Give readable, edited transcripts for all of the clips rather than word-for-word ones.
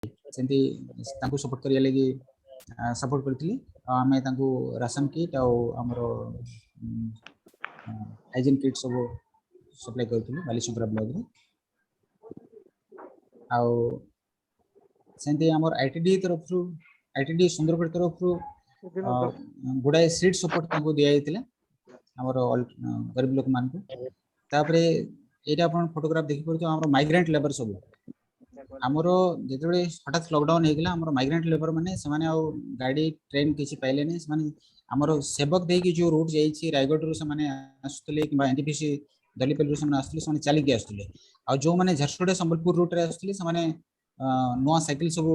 सेमती तांको सपोर्ट करिया लगी सपोर्ट करथिली आमे तांको राशन किट आ हमरो हाइजीन किट सब सप्लाई करथिलु बालीसुब्रा ब्लॉक रे आ सेमती हमर आईटीडी तरफ रु आईटीडी सुंदरगढ़ तरफ रु गुडाए सीट सपोर्ट तांको दिया जायतिला हमरो गरीब लोक मान को तापरे एटा अपन फोटोग्राफ देखि परतो हमरो माइग्रेंट लेबर सब हमरो जेतबे हठात लॉकडाउन हे गेला हमरो माइग्रेंट लेबर माने से माने आ गाड़ी ट्रेन किछि पाइले ने से माने हमरो सेवक दे की जो रूट जाई छी रायगढ़ रु से माने आस्तले कि एनटीपीसी दलीपल रु से माने आस्तले से माने चाली के आस्तले आ जो माने झरसुडा संबलपुर रूट रे आस्तले से माने नवा साइकिल सब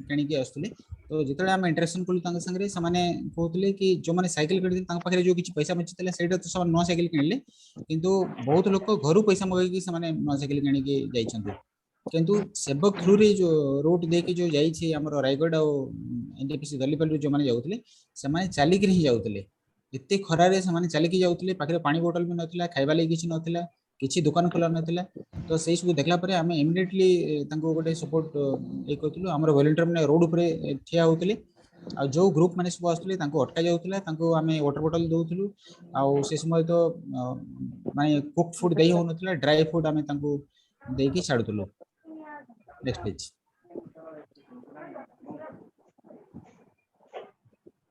केनी के आस्तले तो जेतबे हम इंटरेक्शन कलु तांग संगे से माने कहतले कि जो माने साइकिल किनि तांग पाखरे जो किछि पैसा बचितले सेटा तो सब नवा साइकिल किनले किंतु बहुत लोक घरु पैसा मगै कि से माने नवा साइकिल केनी के जाई छथि किंतु सेवक थ्रू रे जो रूट दे के जो जाई छी हमरो रायगढ़ और एनटीपीसी दलीपल रो जो माने जाउतले से माने चाली के ही जाउतले इत्ते खरा रे से माने चाली के जाउतले पाखरे पानी बोतल भी नथिला खाइबा लागि किछि नथिला किछि दुकान खोला नथिला तो सेई सब देखला परे हमें इमीडिएटली तांको गोटे सपोर्ट ए करथुलु हमरो वॉलंटियर माने रोड ऊपर ठिया होतले आ जो ग्रुप माने सब आस्तले तांको अटका जाउतला तांको हमें वाटर बोतल दउथुलु आ से समय तो माने कुक फूड देई हो नथिला ड्राई फूड हमें तांको देई के छाडुथुलु नेक्स्ट पेज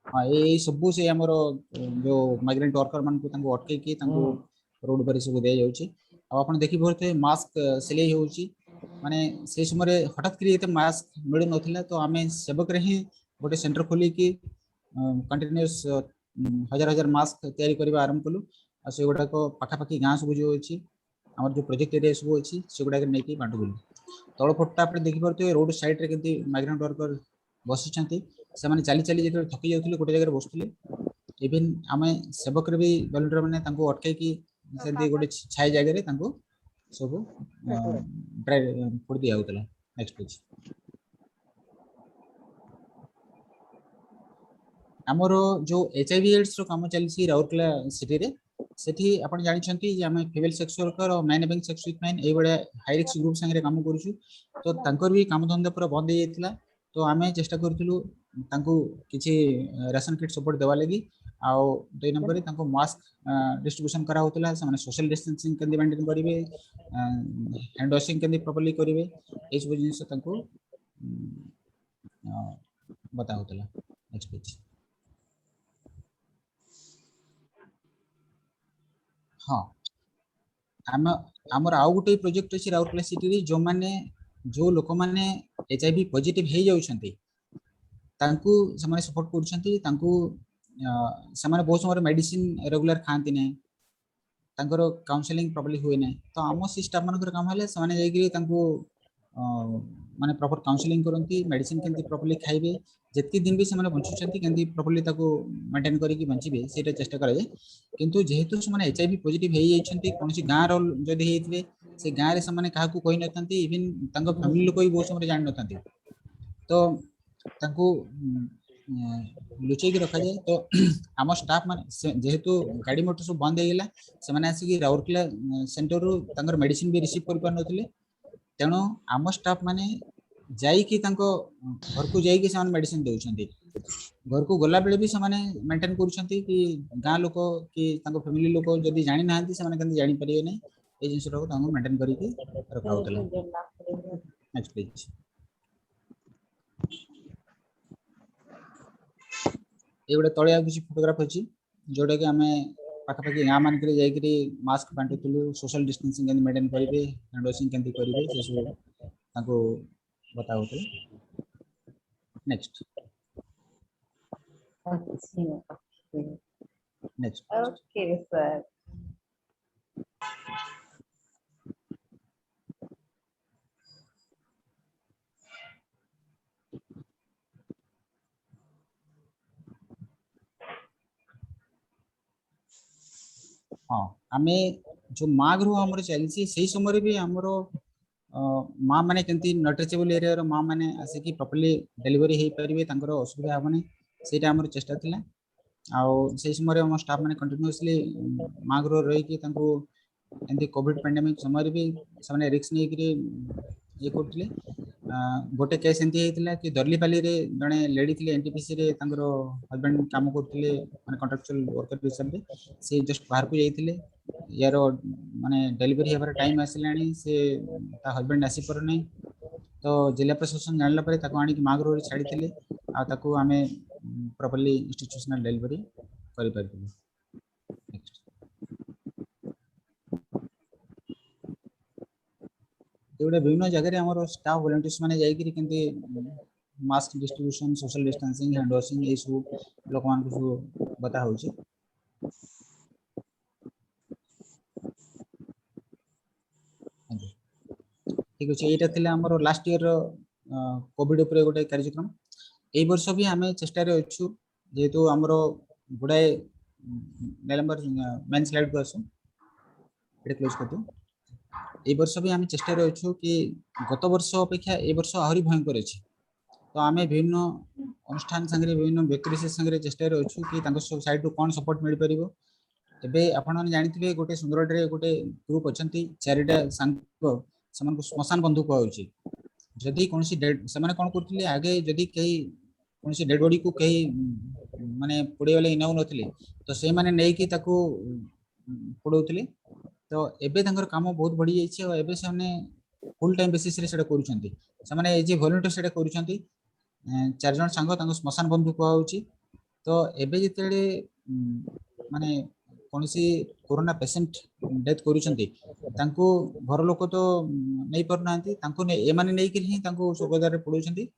हाँ ये सब से हमरो जो माइग्रेंट वर्कर मान को तांको अटके की तांको रोड पर सब दे जाउची अब आपण देखि भरते मास्क सिलाई होउची माने से समय हठात करी एते मास्क मिल नथिला तो हमें सेवक रे ही गोटे सेंटर खोली की कंटीन्यूअस हजार हजार मास्क तैयारी करबा आरंभ कलु आ से गोटा को पाखा पाखी गां सब जो अछि हमर जो प्रोजेक्ट एरिया सब अछि से गोटा के नै की बांटु गलु तळ फोटो आपण देखि परते रोड साइड रे केति माइग्रेंट वर्कर बसी छथि से माने चाली चाली जेते थकी जाउतले गोटे जगह बसुतले इवन आमे सेवक रे भी वॉलंटियर माने तांको अटके की सेंती गोटे छाई जगह रे तांको सब ड्राई फूड दिया होतला नेक्स्ट पेज हमरो जो एचआईवी एड्स रो काम चली सी राउरकेला सिटी रे सेठी आपण जानि छंती जे हमें फीमेल सेक्स वर्कर और man having sex with man ए बडे हाई रिस्क ग्रुप संगे काम करूछु तो तांकर भी काम धंदा पूरा बंद हे जैतला तो हमें चेष्टा करथुलु तांको किछि राशन किट सपोर्ट देवा लगी आ दुई नंबर तांको मास्क डिस्ट्रीब्यूशन करा होतला से माने सोशल डिस्टेंसिंग केंदी मेंटेन करिवे हैंड वॉशिंग केंदी प्रॉपर्ली करिवे ए सब जिनिस तांको बता होतला नेक्स्ट पेज हाँ हमर आउ गुटे प्रोजेक्ट अछि राउरकेला सिटी रे जो माने जो लोक माने एचआईवी पॉजिटिव हे जाउ छथि तांकू समाने सपोर्ट करू छथि तांकू समाने बहुत समय मेडिसिन रेगुलर खांती नै तांकर काउंसलिंग प्रॉपर्ली हुए नै तो आमो सिस्टम मानकर काम हले समाने जाई तांकू माने प्रॉपर काउंसलिंग करंती मेडिसिन केंती प्रॉपर्ली खाइबे जति दिन भी समाने बंचु छथि केंती प्रॉपर्ली ताको मेंटेन करी कि बंचिबे सेटा चेष्टा करे किंतु जेहेतु समाने एचआईवी पॉजिटिव हे जाई छथि कोनसी गां रो जदी हेतबे से गां रे समाने काहाकू कहि नथंती इवन तांको फैमिली लोक भी बहुत समय जान नथंती तो तांको लुचै के रखा जाए तो आम स्टाफ माने जेहेतु गाड़ी मोटर सब बंद हे गेला से माने आसी कि राउरकेला सेंटर रो तांकर मेडिसिन भी रिसीव कर पार नथिले तेणु आम स्टाफ माने जाई कि तांको घर को जाई कि से मेडिसिन देउछंती घर को गला बेले भी से माने मेंटेन करूछंती कि गां लोक कि तांको फैमिली लोक जदी जानि नाहंती से माने कन जानि परिबे नै ए जिंस रो तांको मेंटेन करी के रखा होतला नेक्स्ट प्लीज ए गोटे तळे आ किछि फोटोग्राफ अछि जोडा कि हमें पाखा पाखी गां मान करे जाई करी मास्क बांटुलु सोशल डिस्टेंसिंग केन मेंटेन करिवे हैंड वॉशिंग केंती करिवे से सब ताको बताओ तो नेक्स्ट नेक्स्ट ओके सर हाँ आमे जो माघ रो हमर चलसी सही समय भी हमरो माँ माने केंती नटचेबल एरिया रो माँ माने आसे कि प्रॉपर्ली डिलीवरी हे परिबे तांकर असुविधा हबने सेटा हमर चेष्टा थिला आ से समय हम स्टाफ माने कंटीन्यूअसली माघ रो रही कि तांको एंती कोविड पैंडेमिक समय भी सामने रिस्क नै कि ये करथिले गोटे केस एंती हेतिला कि दर्लीपाली रे जने लेडी थिले एनटीपीसी रे तांगरो हस्बैंड काम करथिले माने कॉन्ट्रैक्चुअल वर्कर हिसाब रे से जस्ट बाहर को जाइथिले यार माने डिलीवरी हेबार टाइम आसिलानी से ता हस्बैंड आसी पर नै तो जिला प्रशासन जानला परे ताको आनी कि मागरो रे छाड़ीथिले आ ताको आमे प्रॉपर्ली इंस्टीट्यूशनल डिलीवरी करि पारथिले। एगुड़ा विभिन्न जगह आम स्टाफ वॉलंटियर्स माने जाइकरी केंती mask distribution social distancing hand washing ये सब लोक मान को बता होची। ठीक अछि एटा थिले हमर लास्ट ईयर कोविड ऊपर गोटे कार्यक्रम ए वर्ष भी हमें चेष्टा रे अछु जेहेतु हमर गुडाए नंबर मेन स्लाइड को आसु एटा क्लोज कर दो। ए वर्ष भी आम चेष्टा अच्छु कि गत वर्ष अपेक्षा ए वर्ष आहरी भयंकर अच्छी तो आम विभिन्न अनुष्ठान संगे विभिन्न व्यक्ति संगे चेष्टा अच्छु कि साइड कौन सपोर्ट मिल पार एवं आपण जानी गोटे सुंदर गोटे ग्रुप अच्छा चारिटा सांग श्मशान बंधु कहुच्छी जदि कौन से कौन करते आगे जदि कहीं कौन डेड बॉडी को कहीं माने पोड़े वाले नौ नथिले तो से माने नहीं कि ताको पोड़ौथिले तो एबे तांकर काम बहुत बढ़ी जाइए और एबे से फुल टाइम बेसिस रे सेटा करूछंती से माने ए जे वॉलंटियर सेटा करूछंती चार जन संग तांको श्मशान बंधु कहउची तो एबे जितेले माने कोनसी कोरोना पेशेंट डेथ करूछंती तांको घर लोक तो नहीं पर नांती तांको ए माने नहीं कि ही तांको सुगदार रे पडुछंती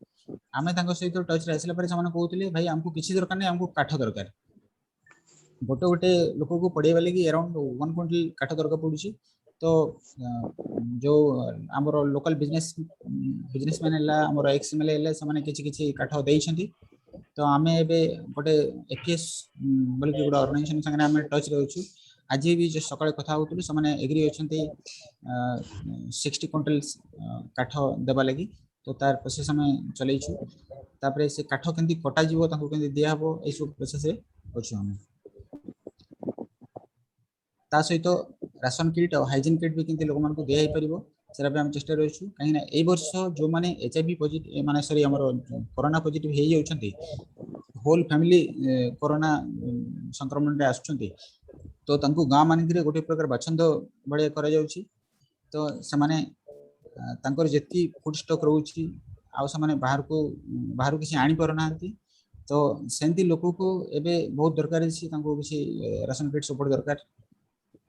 आमे तांको सहित टच रे आसिला परे समान कहउतले भाई हमको किछि दरकार नै हमको काठ दरकार गोटे गोटे लोक को पड़े वाले कि अराउंड 1 क्विंटल काठ दरकार पड़ुची तो जो हमर लोकल बिजनेसमैन हला हमर एक्सएमएलए हला से माने किछि किछि काठ देइ छंती तो आमे एबे गोटे एफएस बोल कि गोटे ऑर्गेनाइजेशन संगे आमे टच रे अछु आज भी जो सकाळे कथा होतुली से माने एग्री अछंती 60 क्विंटल काठ देबा लागि तो तार प्रोसेस हमें चलै छु तापरे से काठ केंती कटा जीवो ताको केंती दिया हबो ए सब प्रोसेस रे अछु हमें ता सहित राशन किट और हाइजीन किट भी केंती लोक मान को दिया ही परिबो सेरा पे हम चेष्टा रहछु कहीं ना ए वर्ष जो माने एचआईवी पॉजिटिव माने सॉरी हमर कोरोना पॉजिटिव हे जाउछंती होल फैमिली कोरोना संक्रमण रे आछुंती तो तांको गां मान रे गोटे प्रकार बाछंद बळे करा जाउछि तो से माने तांकर जेती फूड स्टॉक रहउछि आ से माने बाहर किसी आनी पर नांती तो सेंती लोक को एबे बहुत दरकार छी तांको किसी राशन किट सपोर्ट दरकार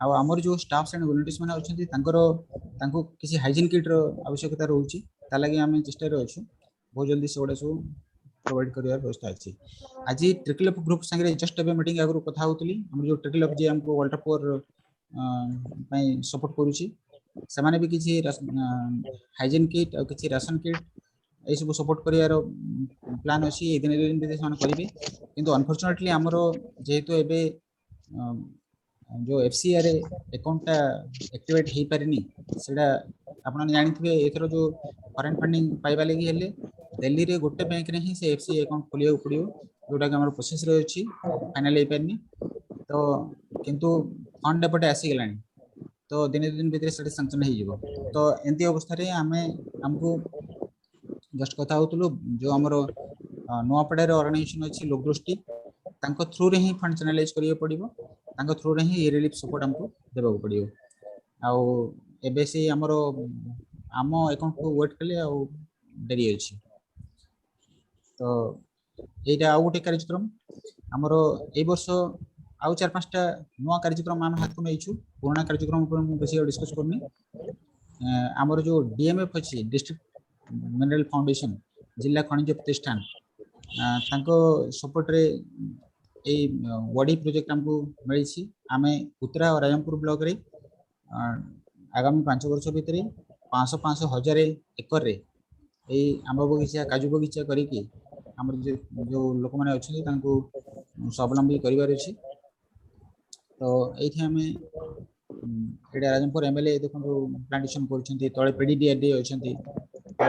आ हमर जो स्टाफ्स एंड वॉलंटियर्स माने अछंती तांको किसी हाइजीन किट रो आवश्यकता रहउछि ता लागि हम चेष्टा रे अछु बहुत जल्दी से ओडा सो प्रोवाइड करियार व्यवस्था अछि। आज ट्रिकल अप ग्रुप संगे जस्ट एबे मीटिंग आगु कथा होतली हम जो ट्रिकल अप जे हमको वाटर पोर पई सपोर्ट करूछि से माने भी किसी हाइजीन किट और किसी राशन किट ए सब सपोर्ट करियार प्लान अछि ए दिन भी से करिवे किंतु अनफॉर्चूनेटली हमरो जेहेतु एबे जो एफसीआर अकाउंट एक्टिवेट हो पारिनी सेटा आपन जानिथिबे एथरो जो फॉरेन फंडिंग पाइबा लागि हेले दिल्ली रे गोटे बैंक रे ही से एफसी अकाउंट खोलिया पड़ियो जोटा कि हमर प्रोसेस रे अछि फाइनल हे पारिनी तो किंतु फंड एपटे आसी गेलानी तो दिन दिन भीतर सेटा सैंक्शन हो जिवो तो एंती अवस्था रे हमको जस्ट कथा होतलो जो हमर नोआपड़ा रे ऑर्गेनाइजेशन अछि लोकदृष्टि तांको थ्रू रे ही फंड चैनलाइज करियो पड़िबो तांको थ्रू रे ही रिलीफ सपोर्ट हमको देबा पड़ियो आ एबे से हमरो आम अकाउंट को वेट कले आ डेरी अछि तो एटा आ गोटे कार्यक्रम हमरो ए वर्ष आउ 4-5टा नवा कार्यक्रम हम हाथ को नैछु पुराना कार्यक्रम ऊपर हम बेसी डिस्कस करनी हमरो जो डीएमएफ अछि डिस्ट्रिक्ट मिनरल फाउंडेशन जिला खनिज प्रतिष्ठान तांको सपोर्ट रे ए वडी प्रोजेक्ट हमको मिली आमे उत्तरा और राजमपुर ब्लॉक रे आगामी 5 वर्ष भीतर 500 हजार एकर रे ए आंब बगीचा काजू बगीचा करिकी हमर जो लोक माने अछि तांको स्वावलंबी करिवार अछि तो एथि हमें एडा राजमपुर एमएलए देखो प्लांटेशन करछंती तळे पीडीडीआरडी अछंती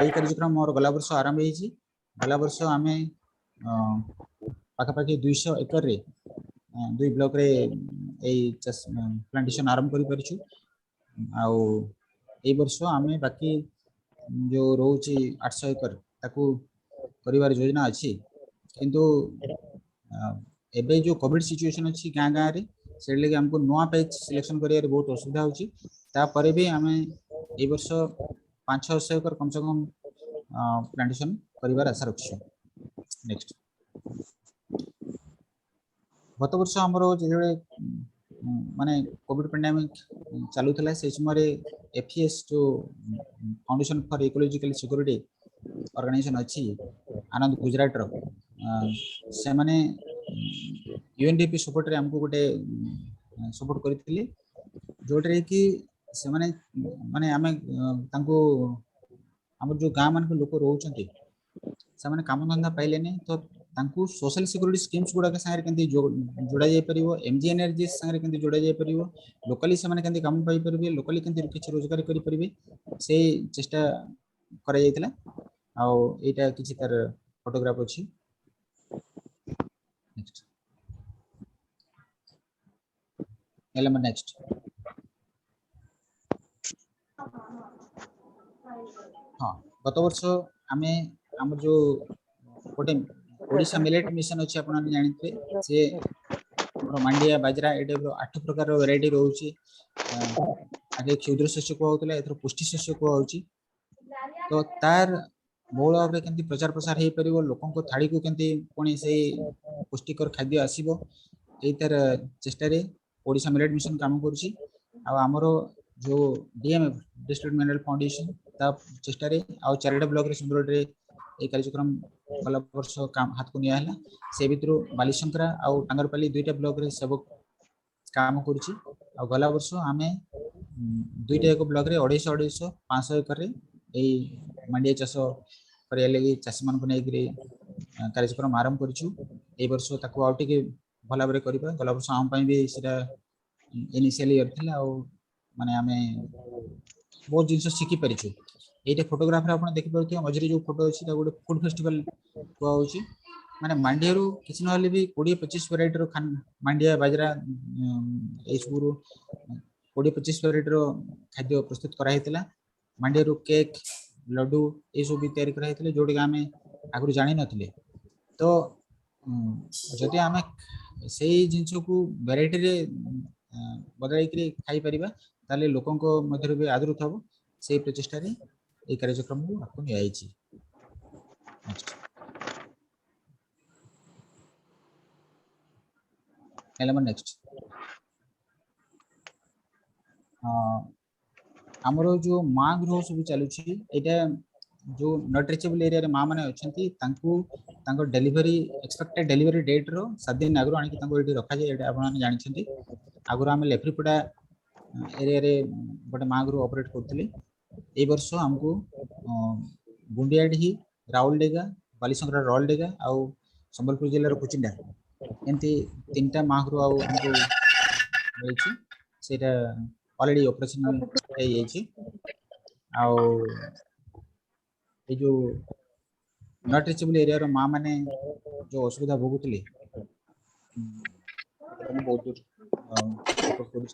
एई कार्यक्रम मोर गला वर्ष आरंभ हेछि गला वर्ष हमें पाखा पाखी 200 एकर रे दुई ब्लॉक रे एई प्लांटेशन आरंभ करि परछु आ एई वर्ष हमें बाकी जो रोची 800 एकर ताकू करिवार योजना अछि किंतु एबे जो कोविड सिचुएशन अछि गाँ गाँ रे से लगे हमको नवा पैच सिलेक्शन करियार बहुत असुविधा होची तापर भी हमें ए वर्ष 500 एकर कम से कम प्लांटेशन करिवार आशा रखछु। नेक्स्ट गत वर्ष हमर जे माने कोविड पेंडेमिक चालू थला से समय एफईएस जो foundation for ecological security organisation अछि आनंद गुजरात रो से माने यूएनडीपी सपोर्ट रे हमको गोटे सपोर्ट करथिले जोटरे कि से माने माने हमें तांको हमर जो गां मान के लोक रहउछंती से माने काम धंधा पाइले नै तो तांको सोशल सिक्योरिटी स्कीम्स गुडा के संगे केंती जोड़ा जाय परिबो एमजीएनआरजी संगे केंती जोड़ा जाय परिबो लोकली से माने केंती काम पाई परिबे लोकली केंती किछ रोजगार करि परिबे से चेष्टा करा जायतिला आ एटा किछि तार फोटोग्राफ अछि। नेक्स्ट एलिमेंट नेक्स्ट हाँ गत वर्ष आमे हमर जो गोटे ओडिशा मिलेट मिशन अछि आपण जानते से हमर मांडिया बाजरा ए टाइप रो 8 प्रकार रो वैरायटी रहउची आगे क्षुद्र शस्य को होतले एथरो पुष्टि शस्य को होउची तो तार बहुल भाव केंती प्रचार प्रसार हे परिबो लोकन को थाड़ी को केंती कोनी से पुष्टिकर खाद्य आसीबो एई तार चेष्टा रे ओडिशा मिलेट मिशन काम करछि आ हमरो जो डीएमएफ डिस्ट्रिक्ट मिनरल फाउंडेशन ता चेष्टा रे आ चारिटा ब्लॉक रे सुंदर रे ए कार्यक्रम गला वर्ष काम हाथ को निया हला से भितरो बालीशंकरा आ टांगरपाली दुईटा ब्लॉक रे सब काम करछि आ गला वर्ष आमे दुईटा एक ब्लॉक रे 250 500 एकर रे ए मंडिया चाष करिया लगी चाषी मान को नै गिरे कार्यक्रम आरंभ करछु ए वर्ष ताको आउटिके भला बरे करबा गला वर्ष हम पई भी सेटा इनिशियली करथिला आ माने हमें बहुत जिंस सिखि परिछु एटा फोटोग्राफ रे आपण देखि परथियो मझरी जो फोटो अछि ता गोटे फूड फेस्टिवल को होछि माने मांडिया रो किछ न हले भी 20-25 वैरायटी रो मांडिया बाजरा ए सुरो 20-25 वैरायटी रो खाद्य प्रस्तुत करा हेतिला मांडिया रो केक लड्डू ए सब भी तयारी करा हेतिले जोडी हमें आगु जानि नथिले तो जदि हमें सेही जिंस को वैरायटी रे बदलाई करी खाई परिबा ताले लोकन को मध्य भी आदृत हबो से प्रचेष्टा रे ए कार्यक्रम को आपको नियाई छी। नेक्स्ट एलिमेंट नेक्स्ट हमरो जो मां गृह सब चालू छी एटा जो नॉट रीचेबल एरिया रे मां माने अछंती तांको तांको डिलीवरी एक्सपेक्टेड डिलीवरी डेट रो 7 दिन आगरो आनी तांको एटी रखा जाय एटा आपण जानि छथि आगरो हम लेफ्रीपडा एरिया रे गोटे मां गृह ऑपरेट करथले ए वर्ष हमको गुंडियाडी राउलडेगा बालीशंकरा राउलडेगा आ संबलपुर जिल्ला रो कुचिंडा एंती तीनटा मां गृह आ हमको मिलछि सेटा ऑलरेडी ऑपरेशनल हे जायछि आ ए जो नॉट रीचेबल एरिया रो मां माने जो असुविधा भोगुतले बहुत सपोर्ट करू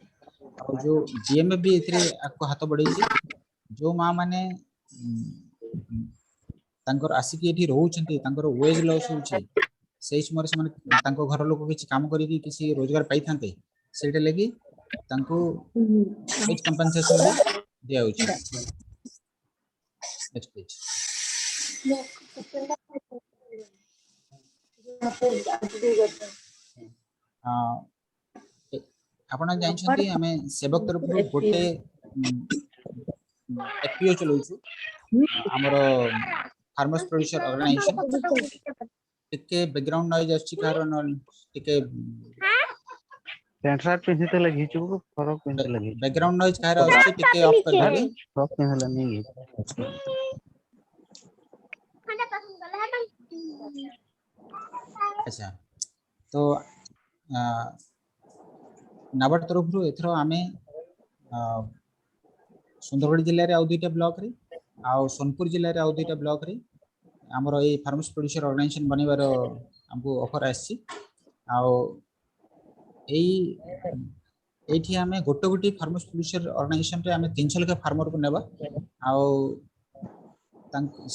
और जो डीएमएफ भी एथरे आपको हाथ बढ़ाई जो मां माने तांकर आसिक एठी रहउछंती तांकर वेज लॉस होछि सेही समय से माने तांको घर लोक किछि काम करी कि किछि रोजगार पाई थांते सेटा लागि तांको वेज कंपनसेशन भी दिया होछि। नेक्स्ट पेज आपण जानिछंती हमें सेवक तरफ गोटे एफपीओ चलौछु हमर फार्मर्स प्रोड्यूसर ऑर्गेनाइजेशन टिके बैकग्राउंड नॉइज अछि कारण टिके पैंट शर्ट पिन्हिते लगिछु फरक पिन्हिते लगिछु बैकग्राउंड नॉइज काहे अछि टिके ऑफ कर देबे फ्रॉक पिन्हला नहीं अच्छा तो नाबार्ड तरफ एथरो आमे सुंदरगढ़ जिल्ला रे आ दुईटा ब्लॉक रे आ सोनपुर जिल्ला रे आ दुईटा ब्लॉक रे हमरो ए फार्मर्स प्रोड्यूसर ऑर्गेनाइजेशन बनिबार हमको ऑफर आछि आ एठी हमें गोटे गोटे फार्मर्स प्रोड्यूसर ऑर्गेनाइजेशन रे हमें 300 लाख फार्मर को नेबा आ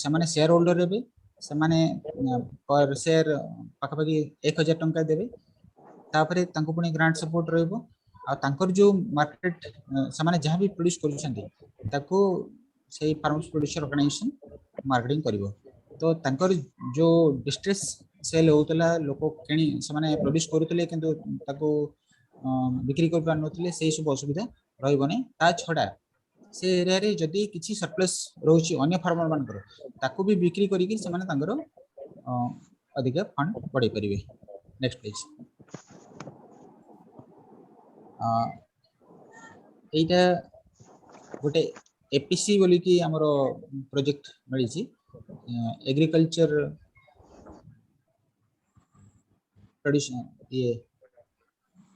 ସେମାନେ शेयर होल्डर रे ସେମାନେ पर शेयर पाखापाखि 1000 टंका देबे तापर तांको पुणी ग्रांट सपोर्ट रहइबो आ तांकर जो मार्केट ସେମାନେ जहां भी प्रोड्यूस करूछंती ताको सेही फार्मर्स प्रोड्यूसर ऑर्गेनाइजेशन मार्केटिंग करिवो तो तांकर जो डिस्ट्रेस सेल होतला लोक केणी ସେମାନେ प्रोड्यूस करूतले किंतु ताको बिक्री कर पार नथिले सेही सब असुविधा रहइबो नै ता छडा से एरिया रे जदी किछि सरप्लस रहउची अन्य फार्मर मानकर ताको भी बिक्री करी कि ସେମାନେ तांकर अधिक फंड पड़े परिवे नेक्स्ट पेज एटा गोटे एपीसी बोली कि हमरो प्रोजेक्ट मिली छी एग्रीकल्चर प्रोडक्शन ये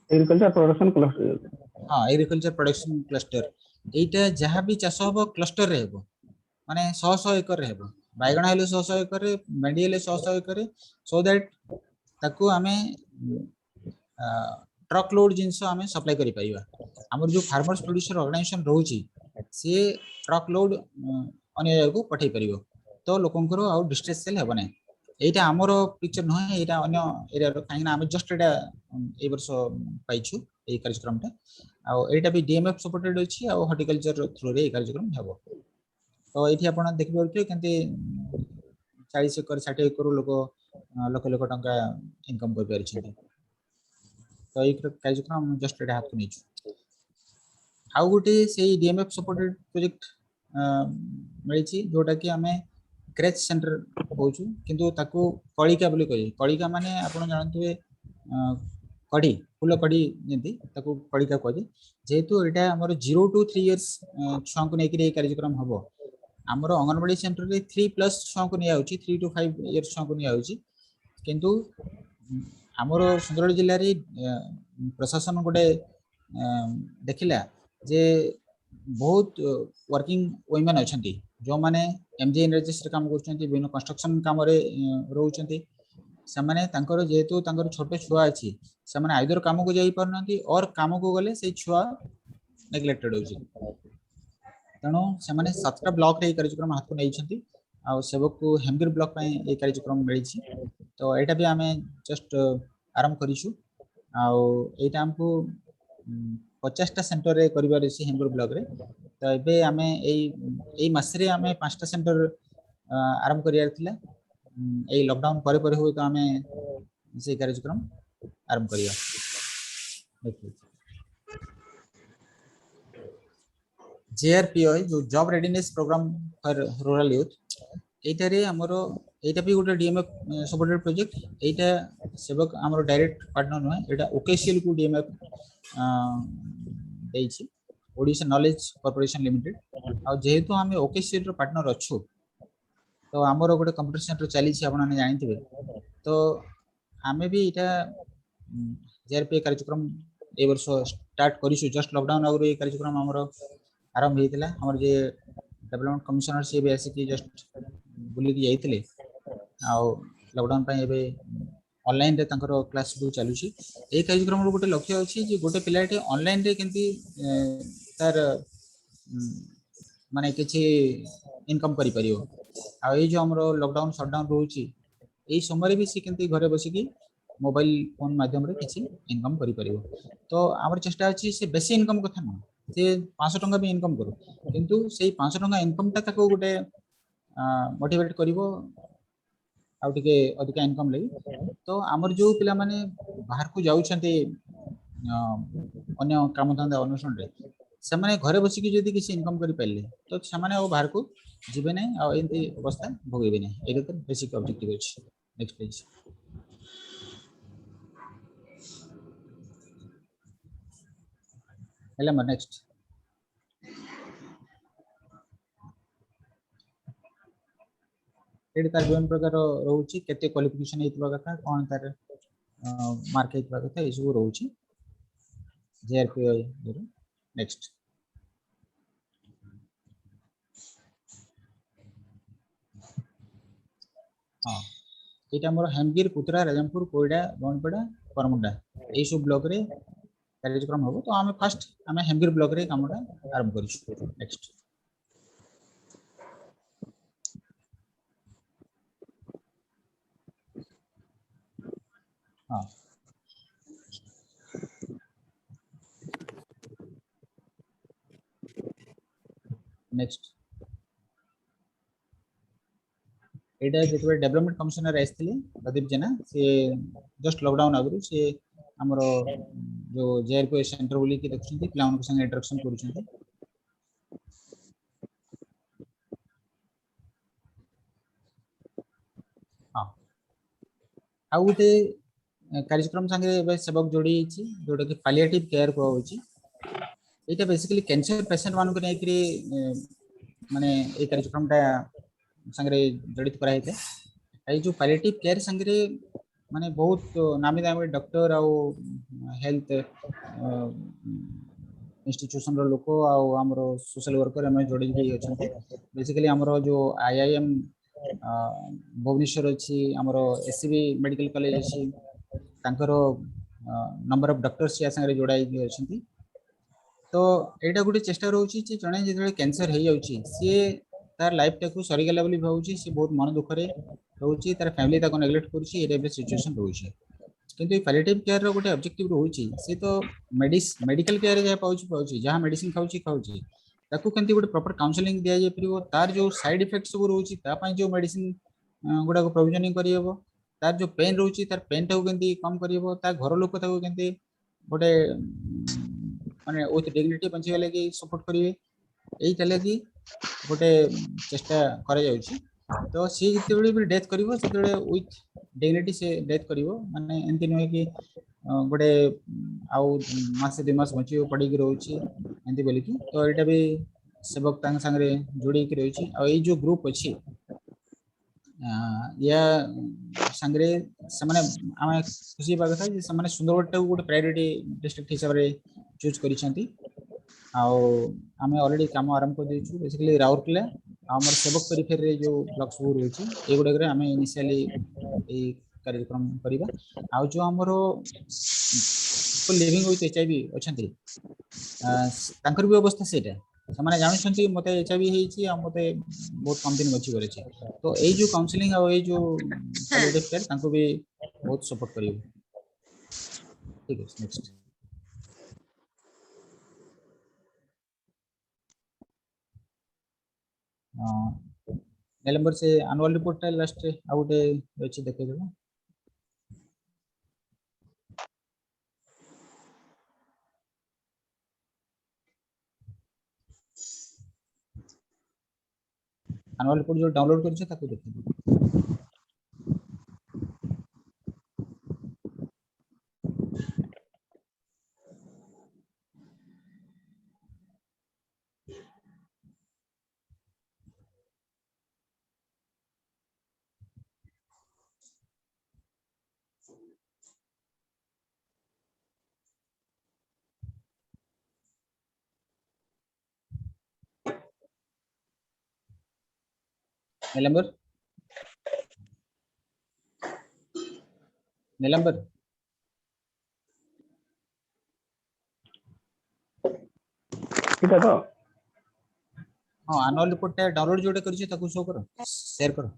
एग्रीकल्चर प्रोडक्शन क्लस्टर हाँ एग्रीकल्चर प्रोडक्शन क्लस्टर एटा जहाँ भी चाष हम क्लस्टर रे हेबो माने 100 एकर रे हेबो बैगण हेले 100 एकर रे भेंडी हेले 100 एकर रे सो दैट ताकू आमे ट्रक लोड जिंस आमे सप्लाई करि परिबा हमर जो फार्मर्स प्रोड्यूसर ऑर्गेनाइजेशन रहउची से ट्रक लोड अन्य जगह को पठै परिबो तो लोकंकर आउ डिस्ट्रेस सेल हेबो नै एटा हमरो पिक्चर नहे एटा अन्य एरिया रो काइना आमे जस्ट एटा ए वर्ष पाइछु ए कार्यक्रमटा आ एटा भी डीएमएफ सपोर्टेड अछि आ हॉर्टिकल्चर थ्रू रे कार्यक्रम हेबो तो एठी आपण देखि परथि केनते 40 एकर 60 एकर लोक लोक टंका इनकम कर पारि छथि तो एक कार्यक्रम जस्ट एटा हाथ को नेछु आउ गोटे से डीएमएफ सपोर्टेड प्रोजेक्ट मिली छी जोटा कि हमें क्रेच सेंटर कहूँ किंतु ताको कलिका बोली कहि कलिका माने आपण जानथुए कड़ी फूल कड़ी जेंती ताको कलिका कहि जेहेतु एटा हमर 0 to 3 इयर्स छुआ को नेकि कार्यक्रम हबो हमर अंगनवाड़ी सेंटर रे 3+ छुआ को निया होची 3 to 5 इयर्स छुआ को निया होची किंतु हमर सुंदरगढ़ जिल्ला रे प्रशासन गोटे देखिला जे बहुत वर्किंग वुमेन अछंती जो माने एमजे इंडस्ट्रीज रे काम करछंती बिनो कंस्ट्रक्शन काम रे रहउछंती समाने तांकर जेहेतु तांकर छोटे छुआ अछि समाने आइदर काम को जाई परनंती और काम को गले से छुआ नेग्लेक्टेड होछि तनो समाने 7टा ब्लॉक रे कार्यक्रम हाथ को नै छंती आ सेवक को हेमगिर ब्लॉक पे ए कार्यक्रम मिली छी तो एटा भी हमें जस्ट आरंभ करिछु आ एटा हमको 50टा सेंटर रे करिवार अछि हेमगिर ब्लॉक रे तो एबे हमें एई मास रे हमें 5टा सेंटर आरंभ करियार थिला एई लॉकडाउन परे परे होय तो हमें से कार्यक्रम आरंभ करिया जेआरपीआई जो job readiness programme for rural youth एटा रे हमरो एटा भी गोटे डीएमएफ सपोर्टेड प्रोजेक्ट एटा सेवक हमरो डायरेक्ट पार्टनर न एटा ओकेसीएल को डीएमएफ देछि ओडिशा नॉलेज कॉर्पोरेशन लिमिटेड आ जेहेतु हमें ओकेसीएल रो पार्टनर अछु तो हमरो गोटे कंप्यूटर सेंटर चली छी आपण ने जानिथिबे तो हमें भी एटा जेआरपी कार्यक्रम ए वर्ष स्टार्ट करिसु जस्ट लॉकडाउन आगु ए कार्यक्रम हमरो आरंभ हेतिला हमर जे डेवलपमेंट कमिश्नर से भी आसी कि जस्ट बुली कि जाइतिले आ लॉकडाउन पे एबे ऑनलाइन रे तांकर क्लास भी चालू छी ए कार्यक्रम रो गोटे लक्ष्य अछि जे गोटे पिलाटे ऑनलाइन रे केंती तार माने किछि इनकम करि परियो आ ए जो हमरो लॉकडाउन शटडाउन रहउची ए समय भी से केंती घरे बसी कि मोबाइल फोन माध्यम रे किछि इनकम करि परियो तो हमर चेष्टा अछि से बेसी इनकम कथा न से 500 टंका भी इनकम करू किंतु सेही 500 टंका इनकम ता ताको गोटे मोटिवेट करिवो आउ टिके अधिक इनकम लई तो हमर जो पिला माने बाहर को जाउ छथि अन्य काम धंदा अनुसरण रे से माने घरे बसी कि जदी किसी इनकम करि पल्ले तो से माने ओ बाहर को जिबे नै आ एंती अवस्था भोगेबे नै एके तो बेसिक ऑब्जेक्टिव अछि नेक्स्ट पेज हेला म नेक्स्ट एडी तार विभिन्न प्रकार रहउची केते क्वालिफिकेशन हेतबा कथा कोन तार मार्क हेतबा कथा ए सब रहउची जेआरपीआई नेक्स्ट हां एटा हमर हेमगिर पुत्रा राजमपुर कोइडा बनपड़ा परमुंडा ए सब ब्लॉक रे कार्यक्रम हो तो हमें फर्स्ट हमें हेमगिर ब्लॉक रे कामटा आरंभ करिछु नेक्स्ट हाँ नेक्स्ट एटा जेतबे डेवलपमेंट कमिशनर आइसथिले प्रदीप जेना से जस्ट लॉकडाउन आगु से हमरो जो जेआरपी सेंटर बोली कि देखछन्ती प्लान के संग इंटरेक्शन करूछन्ती हां आ उते कार्यक्रम संगे एबे सबक जोड़ी छी जोटा कि पैलिएटिव केयर को होची एटा बेसिकली कैंसर पेशेंट मान को नै कि माने ए कार्यक्रमटा संगे जड़ित करा हेते ए जो पैलिएटिव केयर संगे माने बहुत नामी दामी डॉक्टर आउ हेल्थ इंस्टीट्यूशन रो लोक आउ हमरो सोशल वर्कर हम जोड़ी भी अछंती बेसिकली हमरो जो आईआईएम भुवनेश्वर अछि हमरो एससीबी मेडिकल कॉलेज अछि तांकरो नंबर ऑफ डॉक्टर्स या संगे जोड़ाई अछंती तो एटा गुटे चेष्टा रहउची जे जणे जे कैंसर हे जाउची से तार लाइफ टाकू सरी गेला बोली भाउची से बहुत मन दुख रे रहउची तार फैमिली ताको नेग्लेक्ट करूची एटा बे सिचुएशन रहउची किंतु पैलिएटिव केयर रो गुटे ऑब्जेक्टिव रहउची से तो मेडिकल केयर जे पाउची जहां मेडिसिन खाउची ताकू केंती गुटे प्रॉपर काउंसलिंग दिया जे परिबो तार जो साइड इफेक्ट्स सब रहउची ता पई जो मेडिसिन गुडा को प्रोविजनिंग करियबो तार जो पेन रहउची तार पेन टाकू केंती कम करियबो ता घर लोक ताकू केंती गुटे माने विथ डिग्निटी बंची गले कि सपोर्ट करिवे एई तले कि गोटे चेष्टा करा जाउची तो सी जिते भी डेथ करिवो सेते विथ डिग्निटी से डेथ करिवो माने एंती नय कि गोटे आउ मासे 2 मास बंची पड़ी कि रहउची एंती बोली कि तो एटा भी सेवक तांग संगे जोड़ी कि रहउची आ एई जो ग्रुप अछि या संगे समाने आमे खुशी बा कथा जे समाने सुंदरगढ़ टाकू गोटे प्रायोरिटी डिस्ट्रिक्ट हिसाब रे चूज करिसंती आउ आमे ऑलरेडी काम आरंभ कर देछु बेसिकली राउरकेला हमर सेवक पेरिफेरी रे जो ब्लॉक सब रहउची एगुडा करे आमे इनिशियली ए कार्यक्रम करिबा आउ जो हमरो लिविंग विथ एचआईवी अछंती तांकर भी अवस्था सेटा समाने जानुछंती मते एचआईवी हेची आ मते बहुत कम दिन बची गरे छी तो ए जो काउंसलिंग आ ए जो पैलिएटिव केयर तांको भी बहुत सपोर्ट करियो ठीक है नेक्स्ट नंबर से एनुअल रिपोर्ट लास्ट आ गोटे अछि देखे देबो एनुअल रिपोर्ट जो डाउनलोड करछे ताको देखि देबो निलंबर ठीक है तो हां एनुअल रिपोर्ट डाउनलोड जोटे करछे ताको शो करो शेयर करो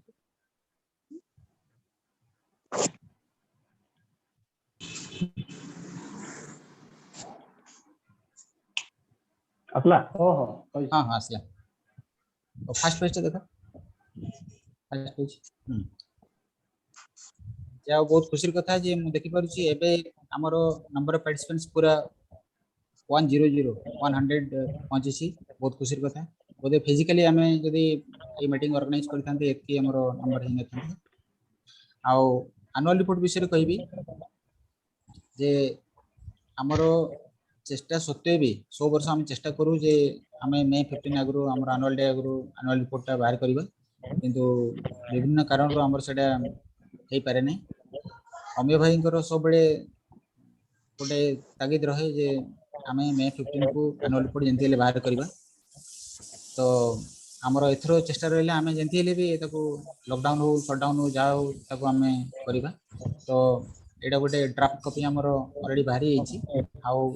असला हो हो हां हां असला तो फर्स्ट पेज देखा फर्स्ट पेज जा बहुत खुशी कथा जे मु देखि पारुची एबे हमरो नंबर ऑफ पार्टिसिपेंट्स पूरा 100 पहुंची बहुत खुशी कथा बोधे फिजिकली आमे यदि ए मीटिंग ऑर्गेनाइज करथांते एतकी हमरो नंबर ही नथांते आउ एनुअल रिपोर्ट विषय कहबी जे हमरो चेष्टा सत्वे भी 100 वर्ष हम चेष्टा करू जे हमें मे 15 आगु हमर एनुअल डे आगु एनुअल रिपोर्ट ता बाहर करबा किंतु विभिन्न कारण रो हमर सेटा हे पारे नै अमिय भाई सब बड़े गोटे तागिद रहे जे आमे मे 15 को एनुअल रिपोर्ट जेंति ले बाहर करबा तो हमर एथरो चेष्टा रहले आमे जेंति ले भी ताको लॉकडाउन हो शटडाउन हो जा हो ताको आमे करबा तो एटा गोटे ड्राफ्ट कॉपी हमर ऑलरेडी बाहरी हेची हाउ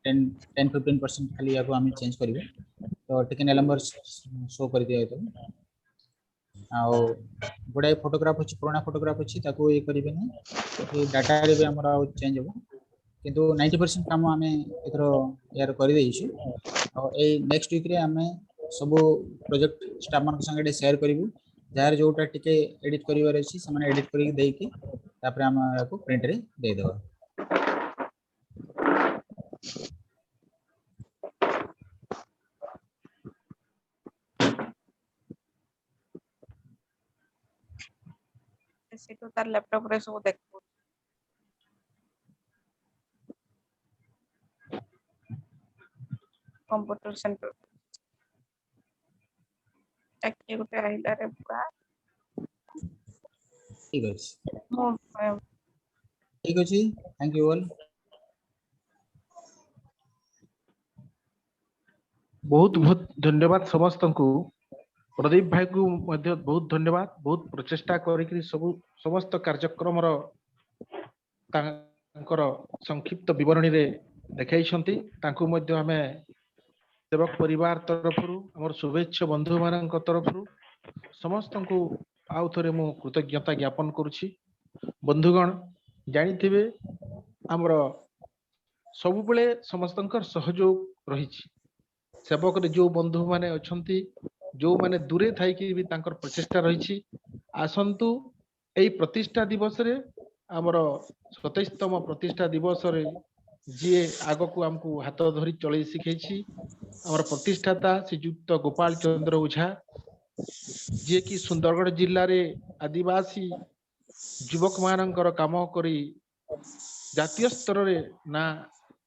10-15% खाली याको आमे चेंज करबो तो टिके नंबर शो कर दिया तो गुड़ाए फोटोग्राफ अच्छी पुराना फोटोग्राफ अच्छी ताको ये करिवे नहीं कि डाटा रे भी हमरा चेंज हो किंतु 90% काम आमे एथरो यार करि देइछु और ए नेक्स्ट वीक रे आमे सब प्रोजेक्ट स्टाफ मान संगे शेयर करिवु जार जोटा टिके एडिट करिवार अछि समान एडिट करि देइ के तापर हम को प्रिंट रे दे देबा। से तो तार लैपटॉप रे सब देखबो कंप्यूटर सेंटर एक गोटे आइला रे पूरा ठीक अछि मो ठीक अछि थैंक यू ऑल। बहुत बहुत धन्यवाद समस्त को प्रदीप भाई को मध्य बहुत धन्यवाद बहुत प्रचेष्टा करिकरी सब समस्त कार्यक्रम रो तांकर संक्षिप्त विवरणी रे देखाइछंती तांको मध्य हमें सेवक परिवार तरफ हमर शुभेच्छा बंधु मानक तरफ समस्त को आउ थरे मु कृतज्ञता ज्ञापन करूछि। बंधुगण जानिथिबे हमर सब बेले समस्तंकर सहयोग रहिछि सेवक रे जो बंधु माने अछंती जो माने दूरे थाई कि भी तांकर प्रचेष्टा रहिछि आसंतु एई प्रतिष्ठा दिवस रे हमर 27तम प्रतिष्ठा दिवस रे जे आगो को हमको हाथ धरी चले सिखैछि हमर प्रतिष्ठाता श्रीयुक्त गोपाल चंद्र ओझा जे कि सुंदरगढ़ जिल्ला रे आदिवासी युवक मानकर काम करी जातीय स्तर रे ना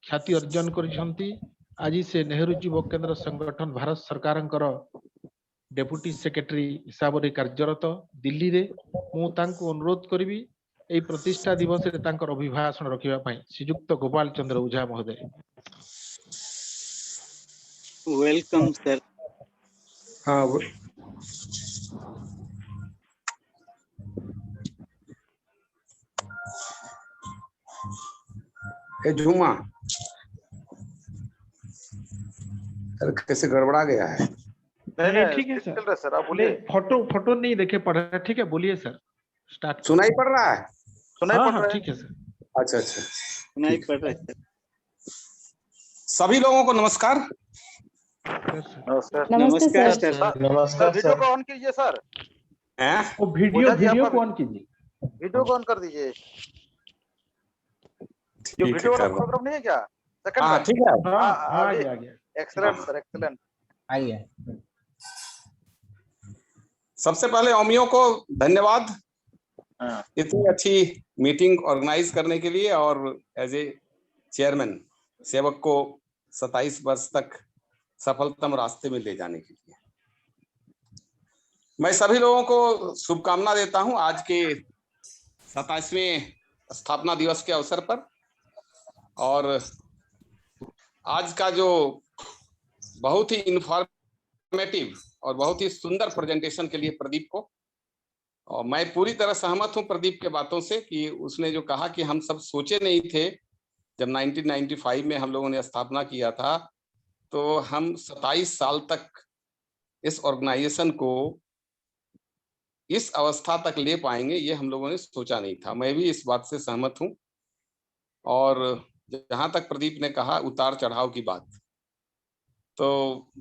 ख्याति अर्जन करिसंती। आज से नेहरू युवक केंद्र संगठन भारत सरकार डेप्यूटी सेक्रेटरी हिसाब रे कार्यरत दिल्ली रे मु तांको अनुरोध करिवि एई प्रतिष्ठा दिवस रे तांकर अभिभाषण रखिबा पई श्रीयुक्त गोपाल चंद्र ओझा महोदय। Welcome sir. हाँ ए झूमा सर कैसे गड़बड़ा गया है? नहीं ठीक है सर। सर आप बोलिए। फोटो फोटो नहीं देखे पड़ रहा है। ठीक है बोलिए सर स्टार्ट। सुनाई पड़ रहा है? सुनाई पड़ रहा है ठीक है सर। अच्छा अच्छा सुनाई पड़ रहा है। सभी लोगों को नमस्कार। नमस्कार नमस्कार सर। नमस्कार वीडियो को ऑन कीजिए सर। हैं? वो वीडियो को ऑन कीजिए। वीडियो को ऑन कर दीजिए। जो ठीक है वीडियो वाला कर प्रोग्राम नहीं है क्या? सेकंड हाँ ठीक है। हाँ आ गया। Excellent sir excellent. आइए सबसे पहले ओमियो को धन्यवाद हाँ। इतनी अच्छी मीटिंग ऑर्गेनाइज करने के लिए और एज ए चेयरमैन सेवक को 27 वर्ष तक सफलतम रास्ते में ले जाने के लिए मैं सभी लोगों को शुभकामना देता हूं आज के 27वें स्थापना दिवस के अवसर पर। और आज का जो बहुत ही इंफॉर्मेटिव और बहुत ही सुंदर प्रेजेंटेशन के लिए प्रदीप को, और मैं पूरी तरह सहमत हूं प्रदीप के बातों से कि उसने जो कहा कि हम सब सोचे नहीं थे जब 1995 में हम लोगों ने स्थापना किया था तो हम 27 साल तक इस ऑर्गेनाइजेशन को इस अवस्था तक ले पाएंगे, ये हम लोगों ने सोचा नहीं था। मैं भी इस बात से सहमत हूं। और जहां तक प्रदीप ने कहा उतार चढ़ाव की बात, तो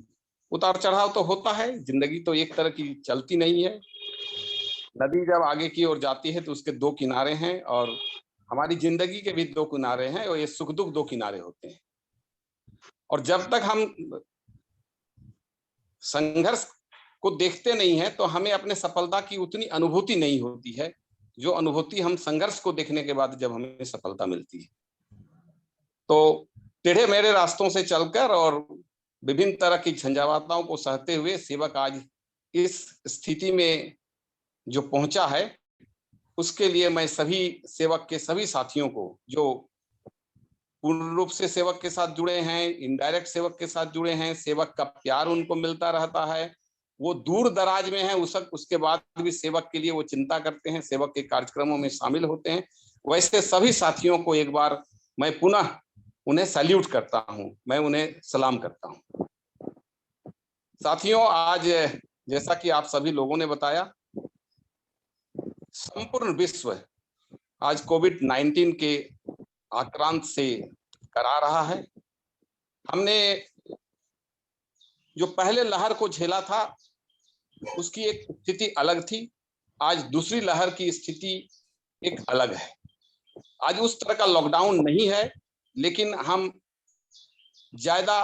उतार चढ़ाव तो होता है, जिंदगी तो एक तरह की चलती नहीं है। नदी जब आगे की ओर जाती है तो उसके दो किनारे हैं और हमारी जिंदगी के भी दो किनारे हैं और ये सुख दुख दो किनारे होते हैं। और जब तक हम संघर्ष को देखते नहीं है तो हमें अपने सफलता की उतनी अनुभूति नहीं होती है जो अनुभूति हम संघर्ष को देखने के बाद जब हमें सफलता मिलती है। तो टेढ़े मेढ़े रास्तों से चलकर और विभिन्न तरह की झंझावाताओं को सहते हुए सेवक आज इस स्थिति में जो पहुंचा है उसके लिए मैं सभी सेवक के सभी साथियों को जो पूर्ण रूप से सेवक के साथ जुड़े हैं, इनडायरेक्ट सेवक के साथ जुड़े हैं, सेवक का प्यार उनको मिलता रहता है, वो दूर दराज में है उसके बाद भी सेवक के लिए वो चिंता करते हैं, सेवक के कार्यक्रमों में शामिल होते हैं, वैसे सभी साथियों को एक बार मैं पुनः उन्हें सैल्यूट करता हूं, मैं उन्हें सलाम करता हूं। साथियों आज जैसा कि आप सभी लोगों ने बताया संपूर्ण विश्व आज कोविड-19 के आक्रांत से करा रहा है। हमने जो पहले लहर को झेला था उसकी एक स्थिति अलग थी, आज दूसरी लहर की स्थिति एक अलग है। आज उस तरह का लॉकडाउन नहीं है, लेकिन हम ज्यादा